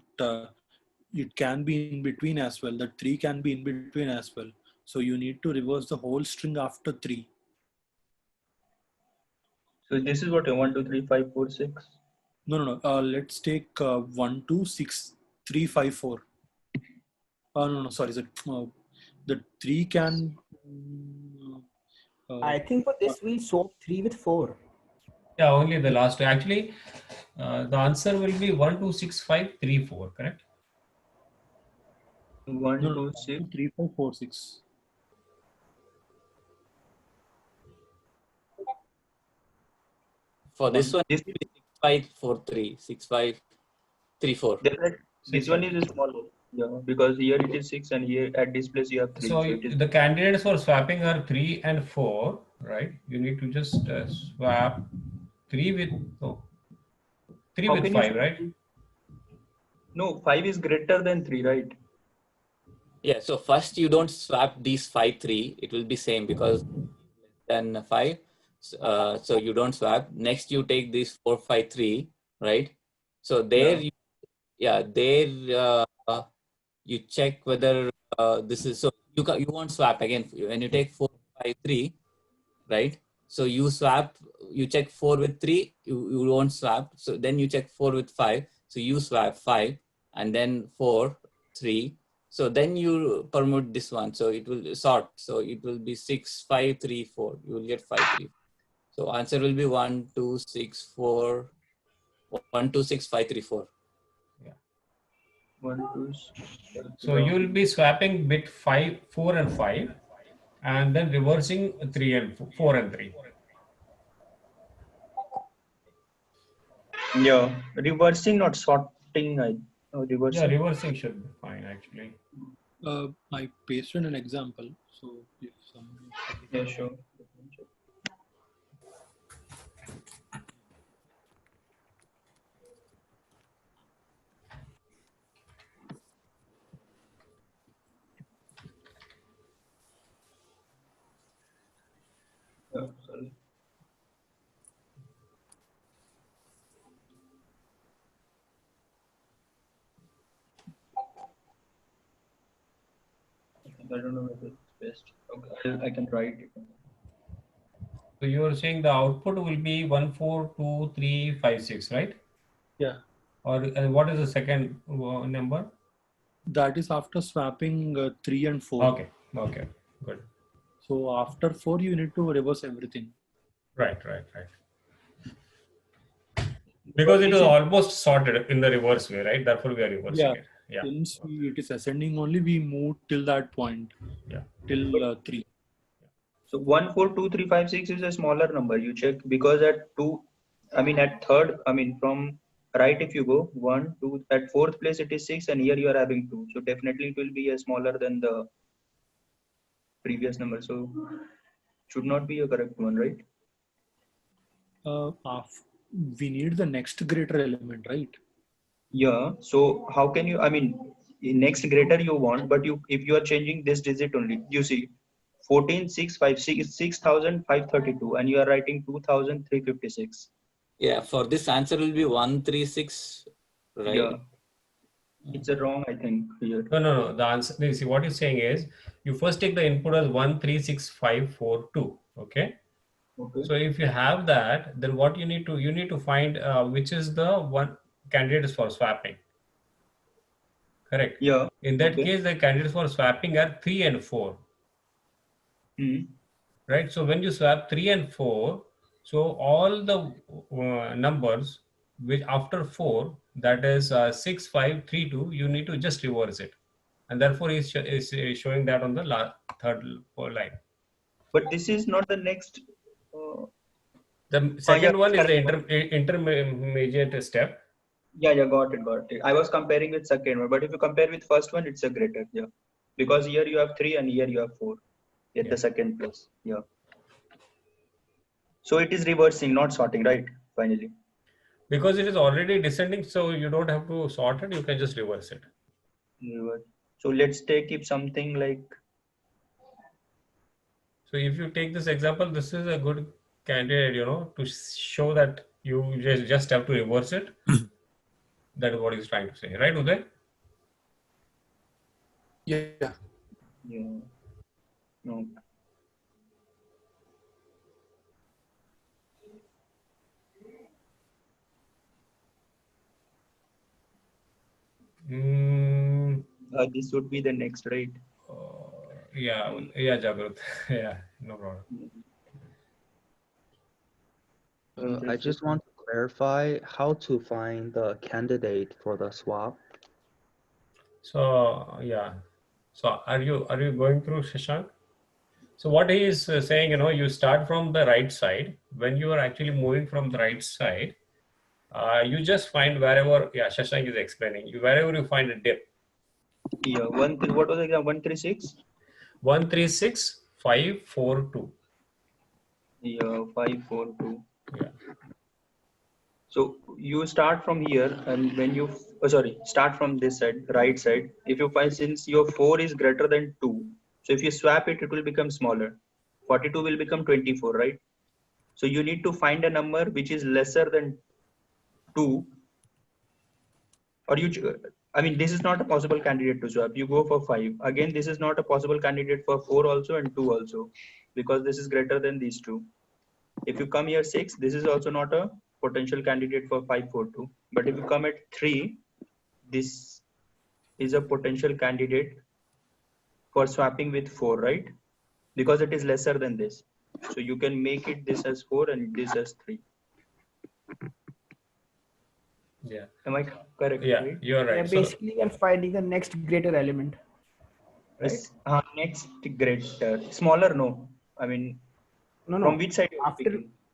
[SPEAKER 12] it can be in between as well. That 3 can be in between as well. So you need to reverse the whole string after 3.
[SPEAKER 1] So this is what 1, 2, 3, 5, 4, 6.
[SPEAKER 12] No. Let's take 1, 2, 6, 3, 5, 4. No. Sorry. The 3 can.
[SPEAKER 9] I think for this we swap 3 with 4.
[SPEAKER 2] Yeah, only the last. Actually, the answer will be 1, 2, 6, 5, 3, 4. Correct?
[SPEAKER 1] 1, 2, 6,
[SPEAKER 12] 3, 4, 4, 6.
[SPEAKER 3] For this one, 6, 5, 4, 3. 6, 5, 3, 4.
[SPEAKER 1] This one is smaller. Yeah, because here it is 6 and here at this place you have 3.
[SPEAKER 2] So
[SPEAKER 1] it is
[SPEAKER 2] the candidates for swapping are 3 and 4, right? You need to just swap 3 with 3 with 5, right?
[SPEAKER 1] No, 5 is greater than 3, right?
[SPEAKER 3] Yeah, so first you don't swap these 5, 3. It will be same because then 5. So you don't swap. Next you take this 4, 5, 3, right? So there, you check whether this is, so you won't swap again. When you take 4, 5, 3, right? So you swap, you check 4 with 3, you won't swap. So then you check 4 with 5. So you swap 5 and then 4, 3. So then you permute this one. So it will sort. So it will be 6, 5, 3, 4. You will get 5, 3. So answer will be 1, 2, 6, 4. 1, 2, 6, 5, 3, 4.
[SPEAKER 2] Yeah.
[SPEAKER 1] 1, 2, 6.
[SPEAKER 2] So you will be swapping bit 5, 4 and 5, and then reversing 3 and 4 and 3.
[SPEAKER 1] Yeah, reversing, not sorting. Reversing.
[SPEAKER 2] Yeah, reversing should be fine actually.
[SPEAKER 12] I pasted an example. So if somebody.
[SPEAKER 1] Yeah, sure. Sorry. I don't know whether it's best. Okay, I can write it.
[SPEAKER 2] So you are saying the output will be 1, 4, 2, 3, 5, 6, right?
[SPEAKER 12] Yeah.
[SPEAKER 2] Or what is the second number?
[SPEAKER 12] That is after swapping 3 and 4.
[SPEAKER 2] Okay, good.
[SPEAKER 12] So after 4, you need to reverse everything.
[SPEAKER 2] Right. Because it was almost sorted in the reverse way, right? Therefore, we are reversing it. Yeah.
[SPEAKER 12] Since it is ascending only, we move till that point.
[SPEAKER 2] Yeah.
[SPEAKER 12] Till 3.
[SPEAKER 1] So 1, 4, 2, 3, 5, 6 is a smaller number. You check because at third, from right, if you go 1, 2, at fourth place it is 6, and here you are having 2. So definitely it will be a smaller than the previous number. So should not be a correct one, right?
[SPEAKER 12] We need the next greater element, right?
[SPEAKER 1] Yeah. So how can you? Next greater you want, but if you are changing this digit only, you see, 14, 6, 5, 6, 6,532, and you are writing 2,356.
[SPEAKER 3] Yeah, for this answer will be 136, right?
[SPEAKER 1] Yeah. It's a wrong, I think, here.
[SPEAKER 2] No. The answer, you see, what you're saying is, you first take the input as 136,542. Okay. So if you have that, then what you need to find which is the one candidate for swapping. Correct.
[SPEAKER 1] Yeah.
[SPEAKER 2] In that case, the candidates for swapping are 3 and 4. Right. So when you swap 3 and 4, so all the numbers which after 4, that is 6, 5, 3, 2, you need to just reverse it. And therefore is showing that on the third line.
[SPEAKER 1] But this is not the next.
[SPEAKER 2] The second
[SPEAKER 1] yeah,
[SPEAKER 2] one is the
[SPEAKER 1] correct.
[SPEAKER 2] intermediate step.
[SPEAKER 1] Yeah, got it. I was comparing with second one, but if you compare with first one, it's a greater. Yeah, because here you have 3 and here you have 4 at the second place. Yeah. So it is reversing, not sorting, right? Finally.
[SPEAKER 2] Because it is already descending, so you don't have to sort it. You can just reverse it.
[SPEAKER 1] So let's keep something like.
[SPEAKER 2] So if you take this example, this is a good candidate, to show that you just have to reverse it. That is what he's trying to say, right, Uday?
[SPEAKER 12] Yeah.
[SPEAKER 1] No. This would be the next, right?
[SPEAKER 2] Yeah, Jagrut. Yeah, no problem.
[SPEAKER 13] I just want to clarify how to find the candidate for the swap.
[SPEAKER 2] So so are you going through, Shashank? So what he is saying, you start from the right side. When you are actually moving from the right side, you just find wherever. Yeah, Shashank is explaining. Wherever you find a dip.
[SPEAKER 1] Yeah, what was the example? 136.
[SPEAKER 2] 136, 542.
[SPEAKER 1] Yeah, 542.
[SPEAKER 2] Yeah.
[SPEAKER 1] So you start from here, and when you start from this side, right side. If you find, since your 4 is greater than 2, so if you swap it, it will become smaller. 42 will become 24, right? So you need to find a number which is lesser than 2, or this is not a possible candidate to swap. You go for 5. Again, this is not a possible candidate for 4 also and 2 also, because this is greater than these two. If you come here 6, this is also not a potential candidate for 542. But if you come at 3, this is a potential candidate for swapping with 4, right? Because it is lesser than this. So you can make it this as 4 and this as 3.
[SPEAKER 2] Yeah.
[SPEAKER 1] Am I correct?
[SPEAKER 2] Yeah,
[SPEAKER 1] right?
[SPEAKER 2] you're right.
[SPEAKER 9] Yeah, basically, I'm finding the next greater element. Right?
[SPEAKER 1] Next greater. Smaller, no.
[SPEAKER 9] No.
[SPEAKER 1] From which side?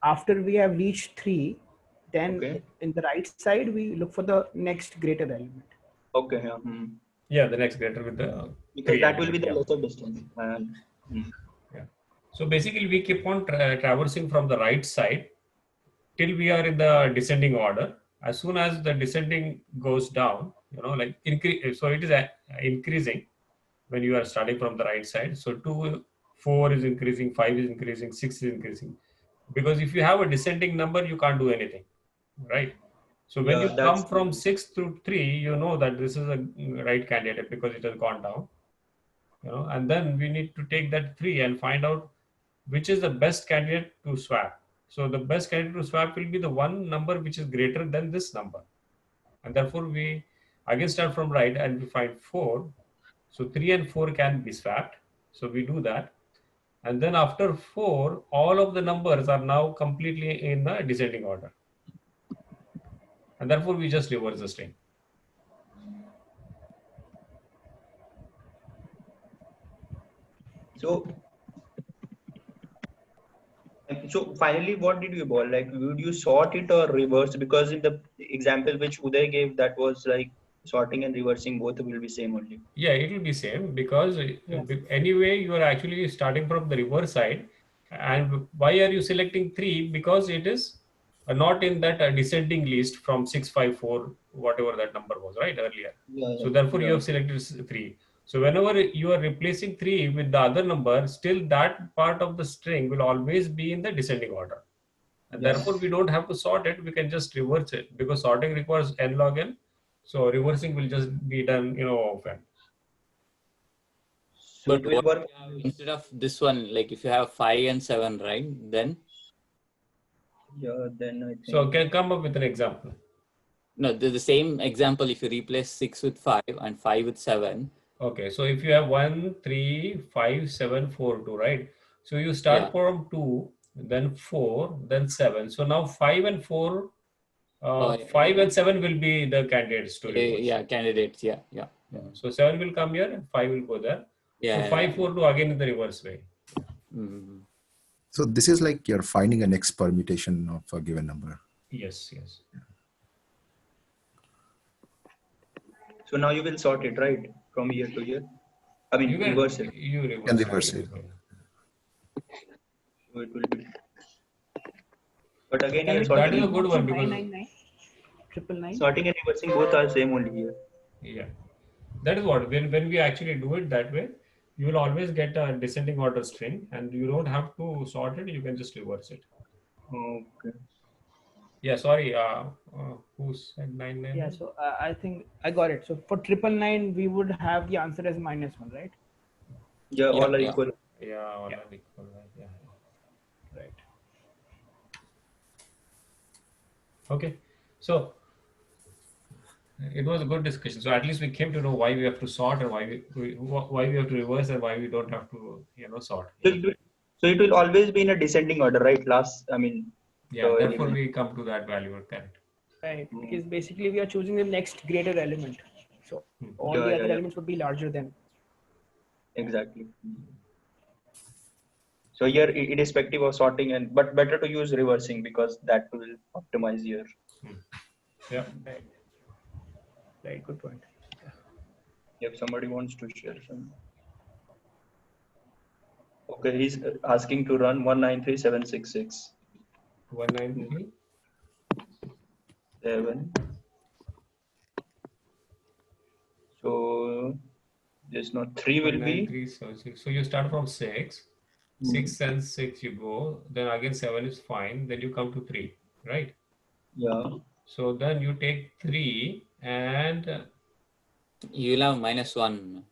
[SPEAKER 9] After we have reached 3, then in the right side, we look for the next greater element.
[SPEAKER 1] Okay.
[SPEAKER 2] Yeah, the next greater with the.
[SPEAKER 1] Because that will be the lesser distance.
[SPEAKER 2] Yeah. So basically, we keep on traversing from the right side till we are in the descending order. As soon as the descending goes down, like increase. So it is increasing when you are starting from the right side. So 2, 4 is increasing, 5 is increasing, 6 is increasing. Because if you have a descending number, you can't do anything, right? So when you come from 6 to 3, you know that this is a right candidate because it has gone down. And then we need to take that 3 and find out which is the best candidate to swap. So the best candidate to swap will be the one number which is greater than this number. And therefore we again start from right and we find 4. So 3 and 4 can be swapped. So we do that. And then after 4, all of the numbers are now completely in the descending order. And therefore we just reverse the string.
[SPEAKER 1] So finally, what did you evolve? Like, would you sort it or reverse? Because in the example which Uday gave, that was like sorting and reversing both will be same only.
[SPEAKER 2] Yeah, it will be same because anyway you are actually starting from the reverse side. And why are you selecting 3? Because it is not in that descending list from 654, whatever that number was, right, earlier. So therefore you have selected 3. So whenever you are replacing 3 with the other number, still that part of the string will always be in the descending order. And therefore we don't have to sort it. We can just reverse it because sorting requires n log n. So reversing will just be done, often.
[SPEAKER 3] So but instead of this one, like if you have 5 and 7, right? Then?
[SPEAKER 1] Yeah, then I think.
[SPEAKER 2] So can come up with an example.
[SPEAKER 3] No, the same example if you replace 6 with 5 and 5 with 7.
[SPEAKER 2] Okay, so if you have 1, 3, 5, 7, 4, 2, right? So you start from 2, then 4, then 7. So now 5 and 4 5 and 7 will be the candidates to reverse.
[SPEAKER 3] Yeah, candidates. Yeah.
[SPEAKER 2] So 7 will come here and 5 will go there.
[SPEAKER 3] Yeah.
[SPEAKER 2] So 5, 4 to again in the reverse way.
[SPEAKER 8] So this is like you're finding a next permutation of a given number.
[SPEAKER 2] Yes.
[SPEAKER 1] So now you will sort it, right? From here to here. I mean, reverse it.
[SPEAKER 2] You reverse
[SPEAKER 8] and reverse it.
[SPEAKER 1] So it will be. But again,
[SPEAKER 9] Can
[SPEAKER 1] you're
[SPEAKER 9] we
[SPEAKER 2] that
[SPEAKER 1] sorting.
[SPEAKER 2] is a good one because
[SPEAKER 9] 999, 999.
[SPEAKER 1] Sorting and reversing both are same only here.
[SPEAKER 2] yeah, that is what when we actually do it that way, you will always get a descending order string, and you don't have to sort it. You can just reverse it.
[SPEAKER 1] Okay.
[SPEAKER 2] Yeah, sorry. Who said 999?
[SPEAKER 9] Yeah, so I think I got it. So for 999, we would have the answer as -1, right?
[SPEAKER 1] Yeah, all are equal.
[SPEAKER 2] Yeah, all are equal. Right? Yeah.
[SPEAKER 9] Right.
[SPEAKER 2] Okay, so it was a good discussion. So at least we came to know why we have to sort and why we have to reverse and why we don't have to sort.
[SPEAKER 1] So it will always be in a descending order, right?
[SPEAKER 2] Yeah, therefore we come to that value, correct?
[SPEAKER 9] Right, because basically we are choosing the next greater element. So all the other elements would be larger than.
[SPEAKER 1] Exactly. So here, irrespective of sorting, but better to use reversing because that will optimize your.
[SPEAKER 2] Yeah.
[SPEAKER 9] Right. Good point.
[SPEAKER 1] If somebody wants to share some. Okay, he's asking to run 193766.
[SPEAKER 2] 193.
[SPEAKER 1] 7. So there's no 3 will be.
[SPEAKER 2] 19376. So you start from 6. 6 and 6 you go. Then again 7 is fine. Then you come to 3, right?
[SPEAKER 1] Yeah.
[SPEAKER 2] So then you take 3 and
[SPEAKER 3] you'll have -1.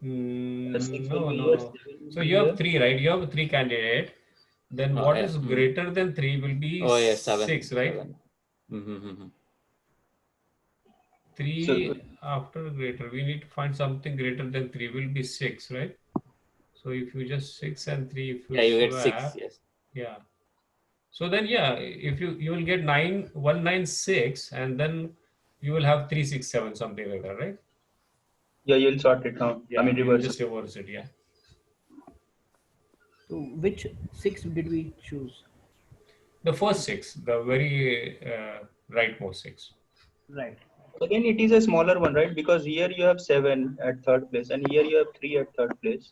[SPEAKER 2] No. So you have 3, right? You have 3 candidate. Then what is greater than 3 will be 6, right? 3 after greater. We need to find something greater than 3 will be 6, right? So if you just 6 and 3, if you
[SPEAKER 3] you get
[SPEAKER 2] swap,
[SPEAKER 3] 6. Yes.
[SPEAKER 2] Yeah. So then if you will get 196 and then you will have 367 something like that, right?
[SPEAKER 1] Yeah, you'll sort it now.
[SPEAKER 2] Yeah,
[SPEAKER 1] reverse
[SPEAKER 2] just reverse it. Yeah.
[SPEAKER 9] So which 6 did we choose?
[SPEAKER 2] The first 6, the very rightmost 6.
[SPEAKER 9] Right.
[SPEAKER 1] Again, it is a smaller one, right? Because here you have 7 at 3rd place, and here you have 3 at 3rd place.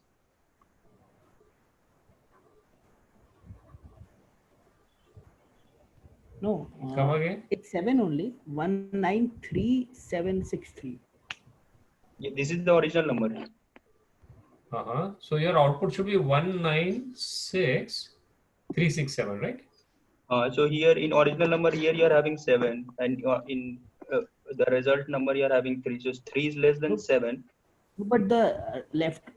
[SPEAKER 9] No.
[SPEAKER 2] Come again?
[SPEAKER 9] It's 7 only. 193763.
[SPEAKER 1] Yeah, this is the original number.
[SPEAKER 2] So your output should be 196367, right?
[SPEAKER 1] So here in original number, here you are having 7, and in the result number you are having 3. So 3 is less than 7.
[SPEAKER 9] But the left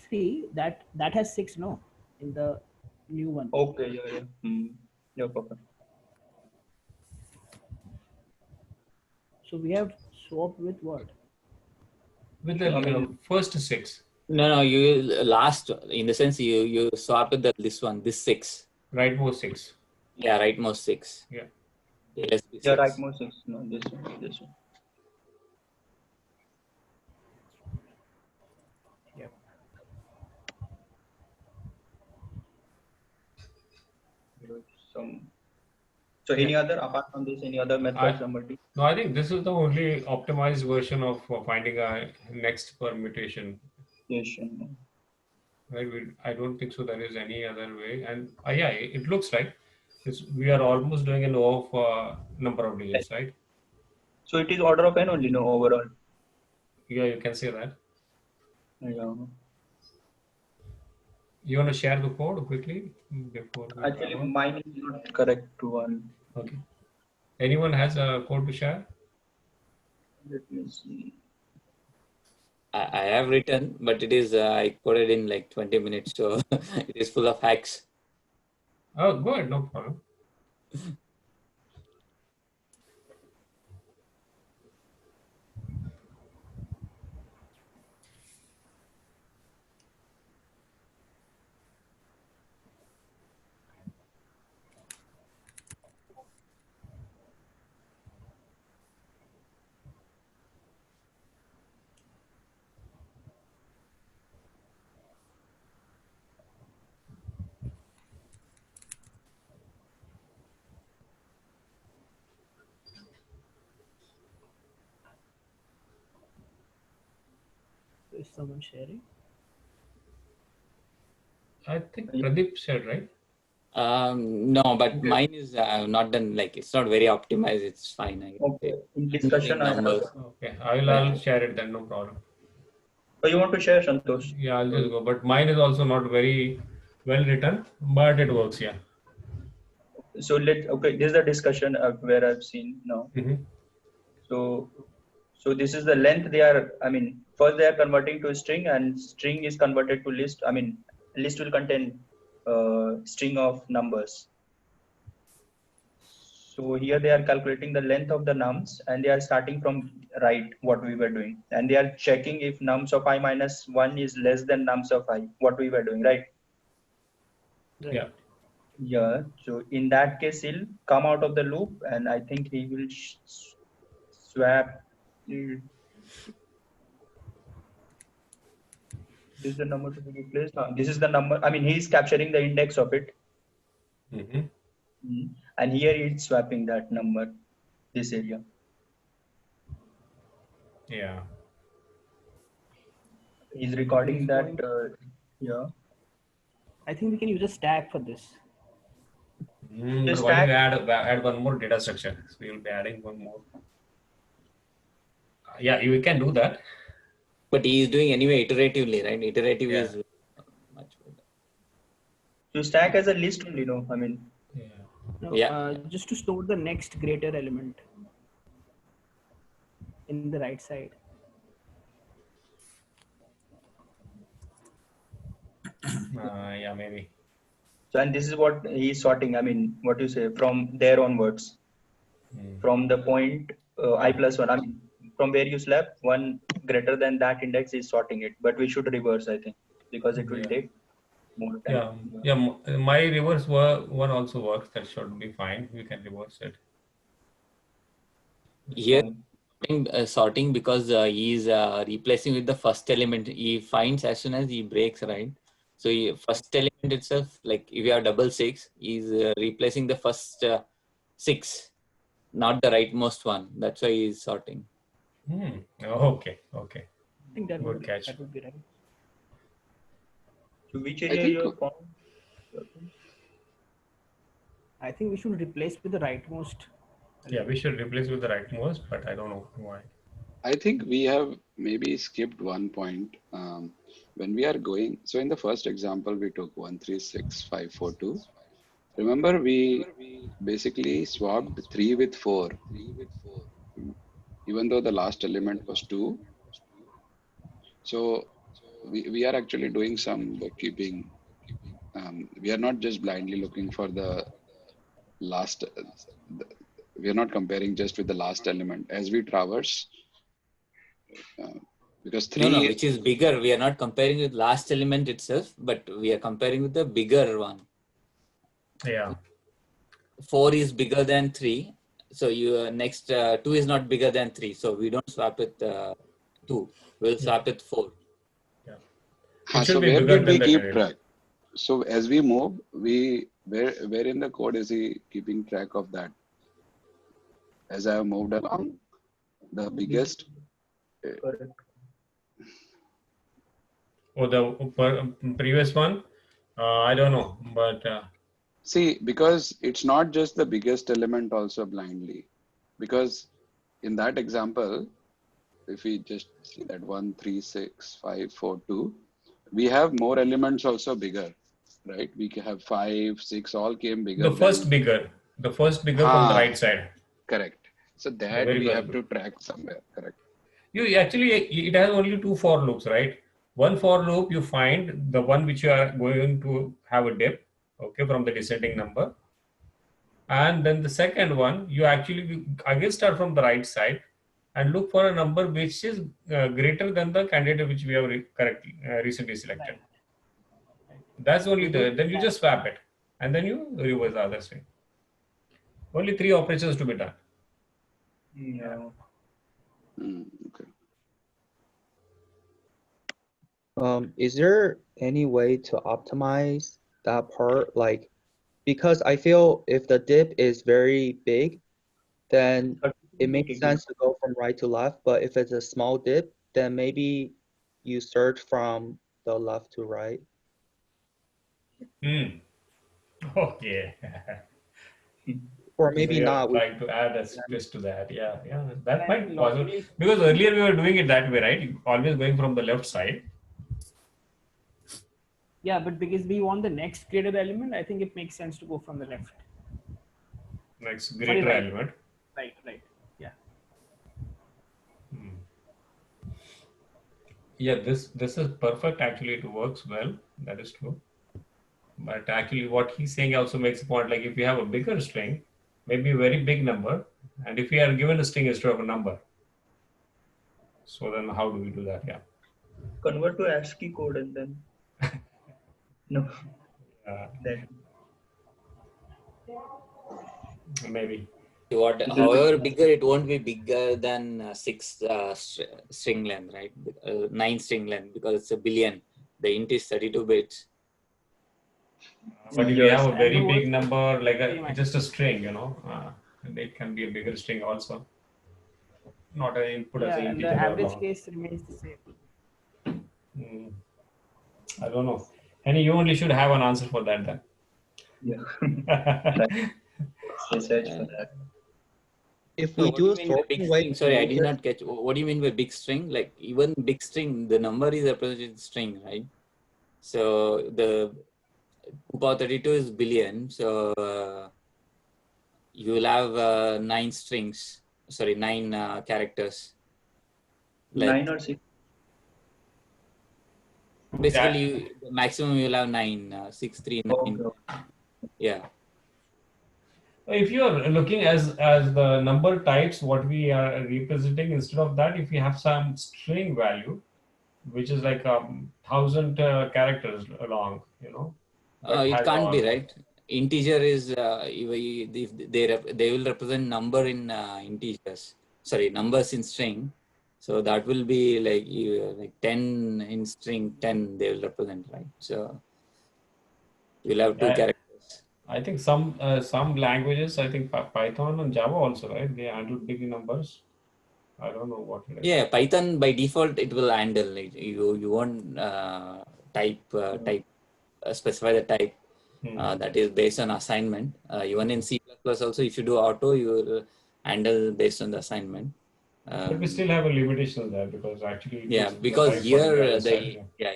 [SPEAKER 9] 3 that has 6, no, in the new one.
[SPEAKER 1] Okay. Yeah. Yeah, perfect.
[SPEAKER 9] So we have swapped with what?
[SPEAKER 2] With the first 6.
[SPEAKER 3] No. You last in the sense you swap with this 6.
[SPEAKER 2] Rightmost 6.
[SPEAKER 3] Yeah, rightmost 6.
[SPEAKER 2] Yeah.
[SPEAKER 1] Yeah, rightmost 6. No, this one.
[SPEAKER 9] Yep.
[SPEAKER 1] So any other, apart from this, any other method somebody?
[SPEAKER 2] No, I think this is the only optimized version of finding a next permutation.
[SPEAKER 1] Yes.
[SPEAKER 2] Right? I don't think so there is any other way. And yeah, it looks like we are almost doing an O of number of digits, right?
[SPEAKER 1] So it is order of n only, no, overall.
[SPEAKER 2] Yeah, you can say that.
[SPEAKER 1] Yeah.
[SPEAKER 2] You want to share the code quickly before?
[SPEAKER 1] Actually, mine is not correct one.
[SPEAKER 2] Okay. Anyone has a code to share?
[SPEAKER 1] Let me see.
[SPEAKER 3] I have written, but it is I coded in like 20 minutes, so it is full of hacks.
[SPEAKER 2] Oh, go ahead, no problem.
[SPEAKER 9] Is someone sharing?
[SPEAKER 2] I think Pradeep shared, right?
[SPEAKER 3] No, but mine is not done. Like it's not very optimized. It's fine.
[SPEAKER 1] Okay. In discussion, I have.
[SPEAKER 3] Numbers.
[SPEAKER 2] Okay, I'll share it then. No problem.
[SPEAKER 1] So you want to share, Santosh?
[SPEAKER 2] Yeah, I'll just go. But mine is also not very well written, but it works. Yeah.
[SPEAKER 1] So okay, this is the discussion where I've seen now. So this is the length they are, I mean, first they are converting to a string, and string is converted to list. I mean, list will contain string of numbers. So here they are calculating the length of the nums, and they are starting from right, what we were doing, and they are checking if nums of I minus 1 is less than nums of I, what we were doing, right?
[SPEAKER 2] Yeah.
[SPEAKER 1] Yeah. So in that case, he'll come out of the loop, and I think he will swap. This is the number to be replaced. This is the number. I mean, he's capturing the index of it. And here it's swapping that number, this area.
[SPEAKER 2] Yeah.
[SPEAKER 1] He's recording that. Yeah.
[SPEAKER 9] I think we can use a stack for this.
[SPEAKER 2] But why don't we add one more data structure? So we will be adding one more. Yeah, we can do that.
[SPEAKER 3] But he is doing anyway iteratively, right? Iterative is much better.
[SPEAKER 1] To stack as a list only, no? I mean.
[SPEAKER 9] No, just to store the next greater element in the right side.
[SPEAKER 2] Yeah, maybe.
[SPEAKER 1] So, and this is what he's sorting. I mean, what you say, from there onwards, from the point I plus 1. I mean, from where you slept, one greater than that index is sorting it. But we should reverse, I think, because it will take more time.
[SPEAKER 2] Yeah. My reverse one also works. That should be fine. We can reverse it.
[SPEAKER 3] Here, sorting because he's replacing with the first element. He finds as soon as he breaks, right? So first element itself, like if you have double 6, he's replacing the first 6, not the rightmost one. That's why he's sorting.
[SPEAKER 2] Okay.
[SPEAKER 9] I think that
[SPEAKER 2] Good catch.
[SPEAKER 9] That would be right.
[SPEAKER 1] So which area you have found?
[SPEAKER 9] I think we should replace with the rightmost.
[SPEAKER 2] Yeah, we should replace with the rightmost, but I don't know why.
[SPEAKER 10] I think we have maybe skipped one point. When we are going, so in the first example, we took 1, 3, 6, 5, 4, 2. Remember, we basically swapped 3 with 4. Even though the last element was 2. So we are actually doing some bookkeeping. We are not just blindly looking for the last, we are not comparing just with the last element as we traverse. Because 3
[SPEAKER 3] no, which is bigger. We are not comparing with last element itself, but we are comparing with the bigger one.
[SPEAKER 2] Yeah.
[SPEAKER 3] 4 is bigger than 3. So your next 2 is not bigger than 3. So we don't swap with 2. We'll swap with 4.
[SPEAKER 10] Yeah. So where did we keep track? So as we move, where in the code is he keeping track of that? As I have moved along, the biggest.
[SPEAKER 2] Oh, the previous one? I don't know, but.
[SPEAKER 10] See, because it's not just the biggest element also blindly. Because in that example, if we just see that 1, 3, 6, 5, 4, 2, we have more elements also bigger, right? We have 5, 6, all came bigger.
[SPEAKER 2] The first bigger from the right side.
[SPEAKER 10] Correct. So that we have to track somewhere, correct?
[SPEAKER 2] It has only 2 for loops, right? One for loop, you find the one which you are going to have a dip, okay, from the descending number. And then the second one, you actually again start from the right side and look for a number which is greater than the candidate which we have recently selected. That's only then you just swap it and then you reverse the other side. Only 3 operations to be done.
[SPEAKER 1] Yeah.
[SPEAKER 10] Okay.
[SPEAKER 13] Is there any way to optimize that part? Like, because I feel if the dip is very big, then it makes sense to go from right to left. But if it's a small dip, then maybe you search from the left to right.
[SPEAKER 2] Okay.
[SPEAKER 13] Or maybe
[SPEAKER 2] So you're
[SPEAKER 13] not.
[SPEAKER 2] trying to add a twist to that. Yeah, that
[SPEAKER 9] And
[SPEAKER 2] might be possible.
[SPEAKER 9] logically,
[SPEAKER 2] Because earlier we were doing it that way, right? Always going from the left side.
[SPEAKER 9] yeah, but because we want the next greater element, I think it makes sense to go from the left.
[SPEAKER 2] Next
[SPEAKER 9] Sorry,
[SPEAKER 2] greater
[SPEAKER 9] right.
[SPEAKER 2] element.
[SPEAKER 9] Right. Yeah.
[SPEAKER 2] Yeah, this is perfect. Actually, it works well. That is true. But actually, what he's saying also makes a point. Like if you have a bigger string, maybe a very big number, and if we are given a string instead of a number, so then how do we do that? Yeah.
[SPEAKER 1] Convert to ASCII code and then no. That
[SPEAKER 2] maybe.
[SPEAKER 3] However bigger, it won't be bigger than 6 string length, right? 9 string length, because it's a billion. The int is 32 bits.
[SPEAKER 2] But if you have a very big number, like just a string, it can be a bigger string also. Not an input as an
[SPEAKER 9] and the
[SPEAKER 2] integer or
[SPEAKER 9] average
[SPEAKER 2] long.
[SPEAKER 9] case remains the same.
[SPEAKER 2] I don't know. And you only should have an answer for that then.
[SPEAKER 1] Yeah. Research for that.
[SPEAKER 13] If we do sorting way,
[SPEAKER 3] sorry, I did not catch. What do you mean by big string? Like even big string, the number is represented string, right? So the 2 power 32 is billion. So you will have 9 strings. Sorry, 9 characters. Like,
[SPEAKER 1] 9 or 6.
[SPEAKER 3] Basically, the maximum you'll have 9, 6, 3, 9.
[SPEAKER 1] Okay.
[SPEAKER 3] Yeah.
[SPEAKER 2] If you are looking as the number types, what we are representing, instead of that, if you have some string value, which is like 1,000 characters long,
[SPEAKER 3] It can't be, right? Integer is if they will represent number in integers. Sorry, numbers in string. So that will be like 10 in string, 10 they will represent, right? So you'll have 2 characters.
[SPEAKER 2] I think some languages, I think Python and Java also, right? They handle big numbers. I don't know what it is.
[SPEAKER 3] Yeah, Python by default it will handle. Like, you won't specify the type. That is based on assignment. Even in C++ also, if you do auto, you will handle based on the assignment.
[SPEAKER 2] But we still have a limitation there because actually.
[SPEAKER 3] Yeah, because here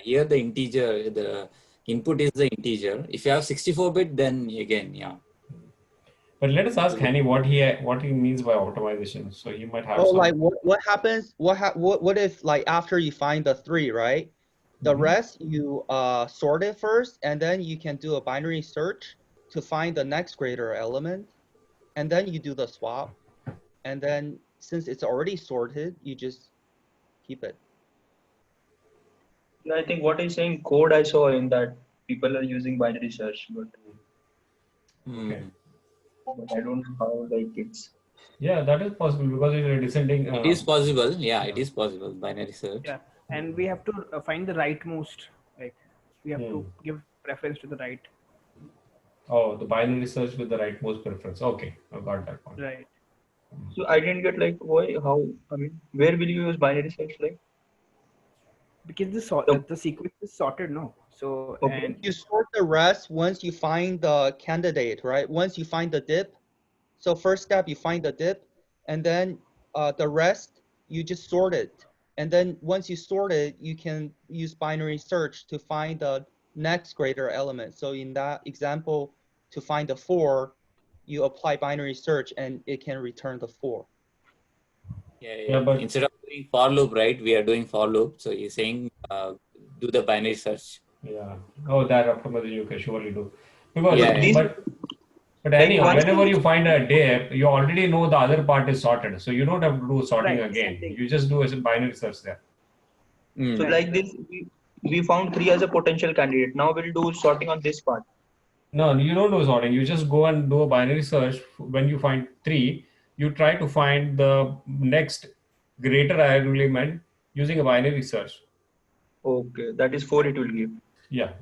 [SPEAKER 3] here the integer, the input is the integer. If you have 64-bit, then again, yeah.
[SPEAKER 2] But let us ask Hani what he means by optimization. So he might have.
[SPEAKER 13] Oh, like what happens? What if like after you find the 3, right? The rest you sort it first, and then you can do a binary search to find the next greater element, and then you do the swap, and then since it's already sorted, you just keep it.
[SPEAKER 1] Yeah, I think what he's saying, code I saw in that people are using binary search, but I don't know how it's.
[SPEAKER 2] Yeah, that is possible because it's a descending.
[SPEAKER 3] It is possible. Yeah, it is possible. Binary search.
[SPEAKER 9] Yeah, and we have to find the rightmost. Like we have to give preference to the right.
[SPEAKER 2] Oh, the binary search with the rightmost preference. Okay, I got that point.
[SPEAKER 9] Right.
[SPEAKER 1] So I didn't get why, how, I mean, where will you use binary search
[SPEAKER 9] Because the sequence is sorted, no? So and
[SPEAKER 13] you sort the rest once you find the candidate, right? Once you find the dip. So first step, you find the dip, and then the rest, you just sort it. And then once you sort it, you can use binary search to find the next greater element. So in that example, to find the 4, you apply binary search and it can return the 4.
[SPEAKER 3] Yeah, but instead of doing for loop, right? We are doing for loop. So you're saying do the binary search.
[SPEAKER 2] Yeah. Oh, that optimization you can surely do. Because but anyhow, whenever you find a dip, you already know the other part is sorted. So you don't have to do sorting again. You just do a binary search there.
[SPEAKER 1] So like this, we found 3 as a potential candidate. Now we'll do sorting on this part.
[SPEAKER 2] No, you don't do sorting. You just go and do a binary search. When you find 3, you try to find the next greater element using a binary search.
[SPEAKER 1] Okay, that is 4 it will give.
[SPEAKER 2] Yeah.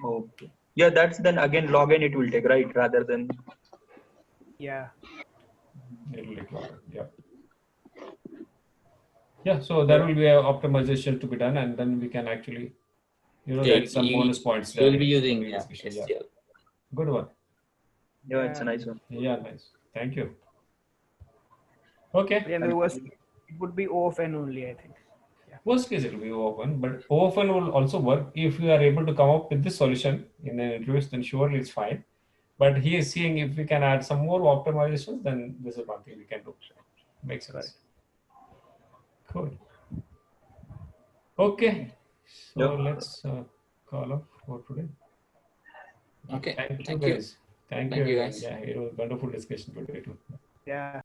[SPEAKER 1] Okay. Yeah, that's then again log n it will take, right? Rather than.
[SPEAKER 9] Yeah.
[SPEAKER 2] It will take log n, yeah. Yeah, so there will be a optimization to be done, and then we can actually, get some bonus points there.
[SPEAKER 3] You'll be using
[SPEAKER 2] in the discussion.
[SPEAKER 3] STL.
[SPEAKER 2] Yeah. Good one.
[SPEAKER 1] Yeah, it's a nice one.
[SPEAKER 2] Yeah, nice. Thank you. Okay.
[SPEAKER 9] Yeah, it would be O of n only, I think.
[SPEAKER 2] Worst case, it will be O of n, but O of n will also work if you are able to come up with this solution in an interview, then surely it's fine. But he is seeing if we can add some more optimizations, then this is one thing we can do. Makes sense.
[SPEAKER 1] Right.
[SPEAKER 2] Cool. Okay. So
[SPEAKER 1] Yep.
[SPEAKER 2] let's call off for today.
[SPEAKER 3] Okay.
[SPEAKER 2] Thank you
[SPEAKER 3] Thank you.
[SPEAKER 2] guys. Thank
[SPEAKER 3] Thank
[SPEAKER 2] you
[SPEAKER 3] you, guys.
[SPEAKER 2] Yeah, it was a wonderful discussion today too.
[SPEAKER 9] Yeah.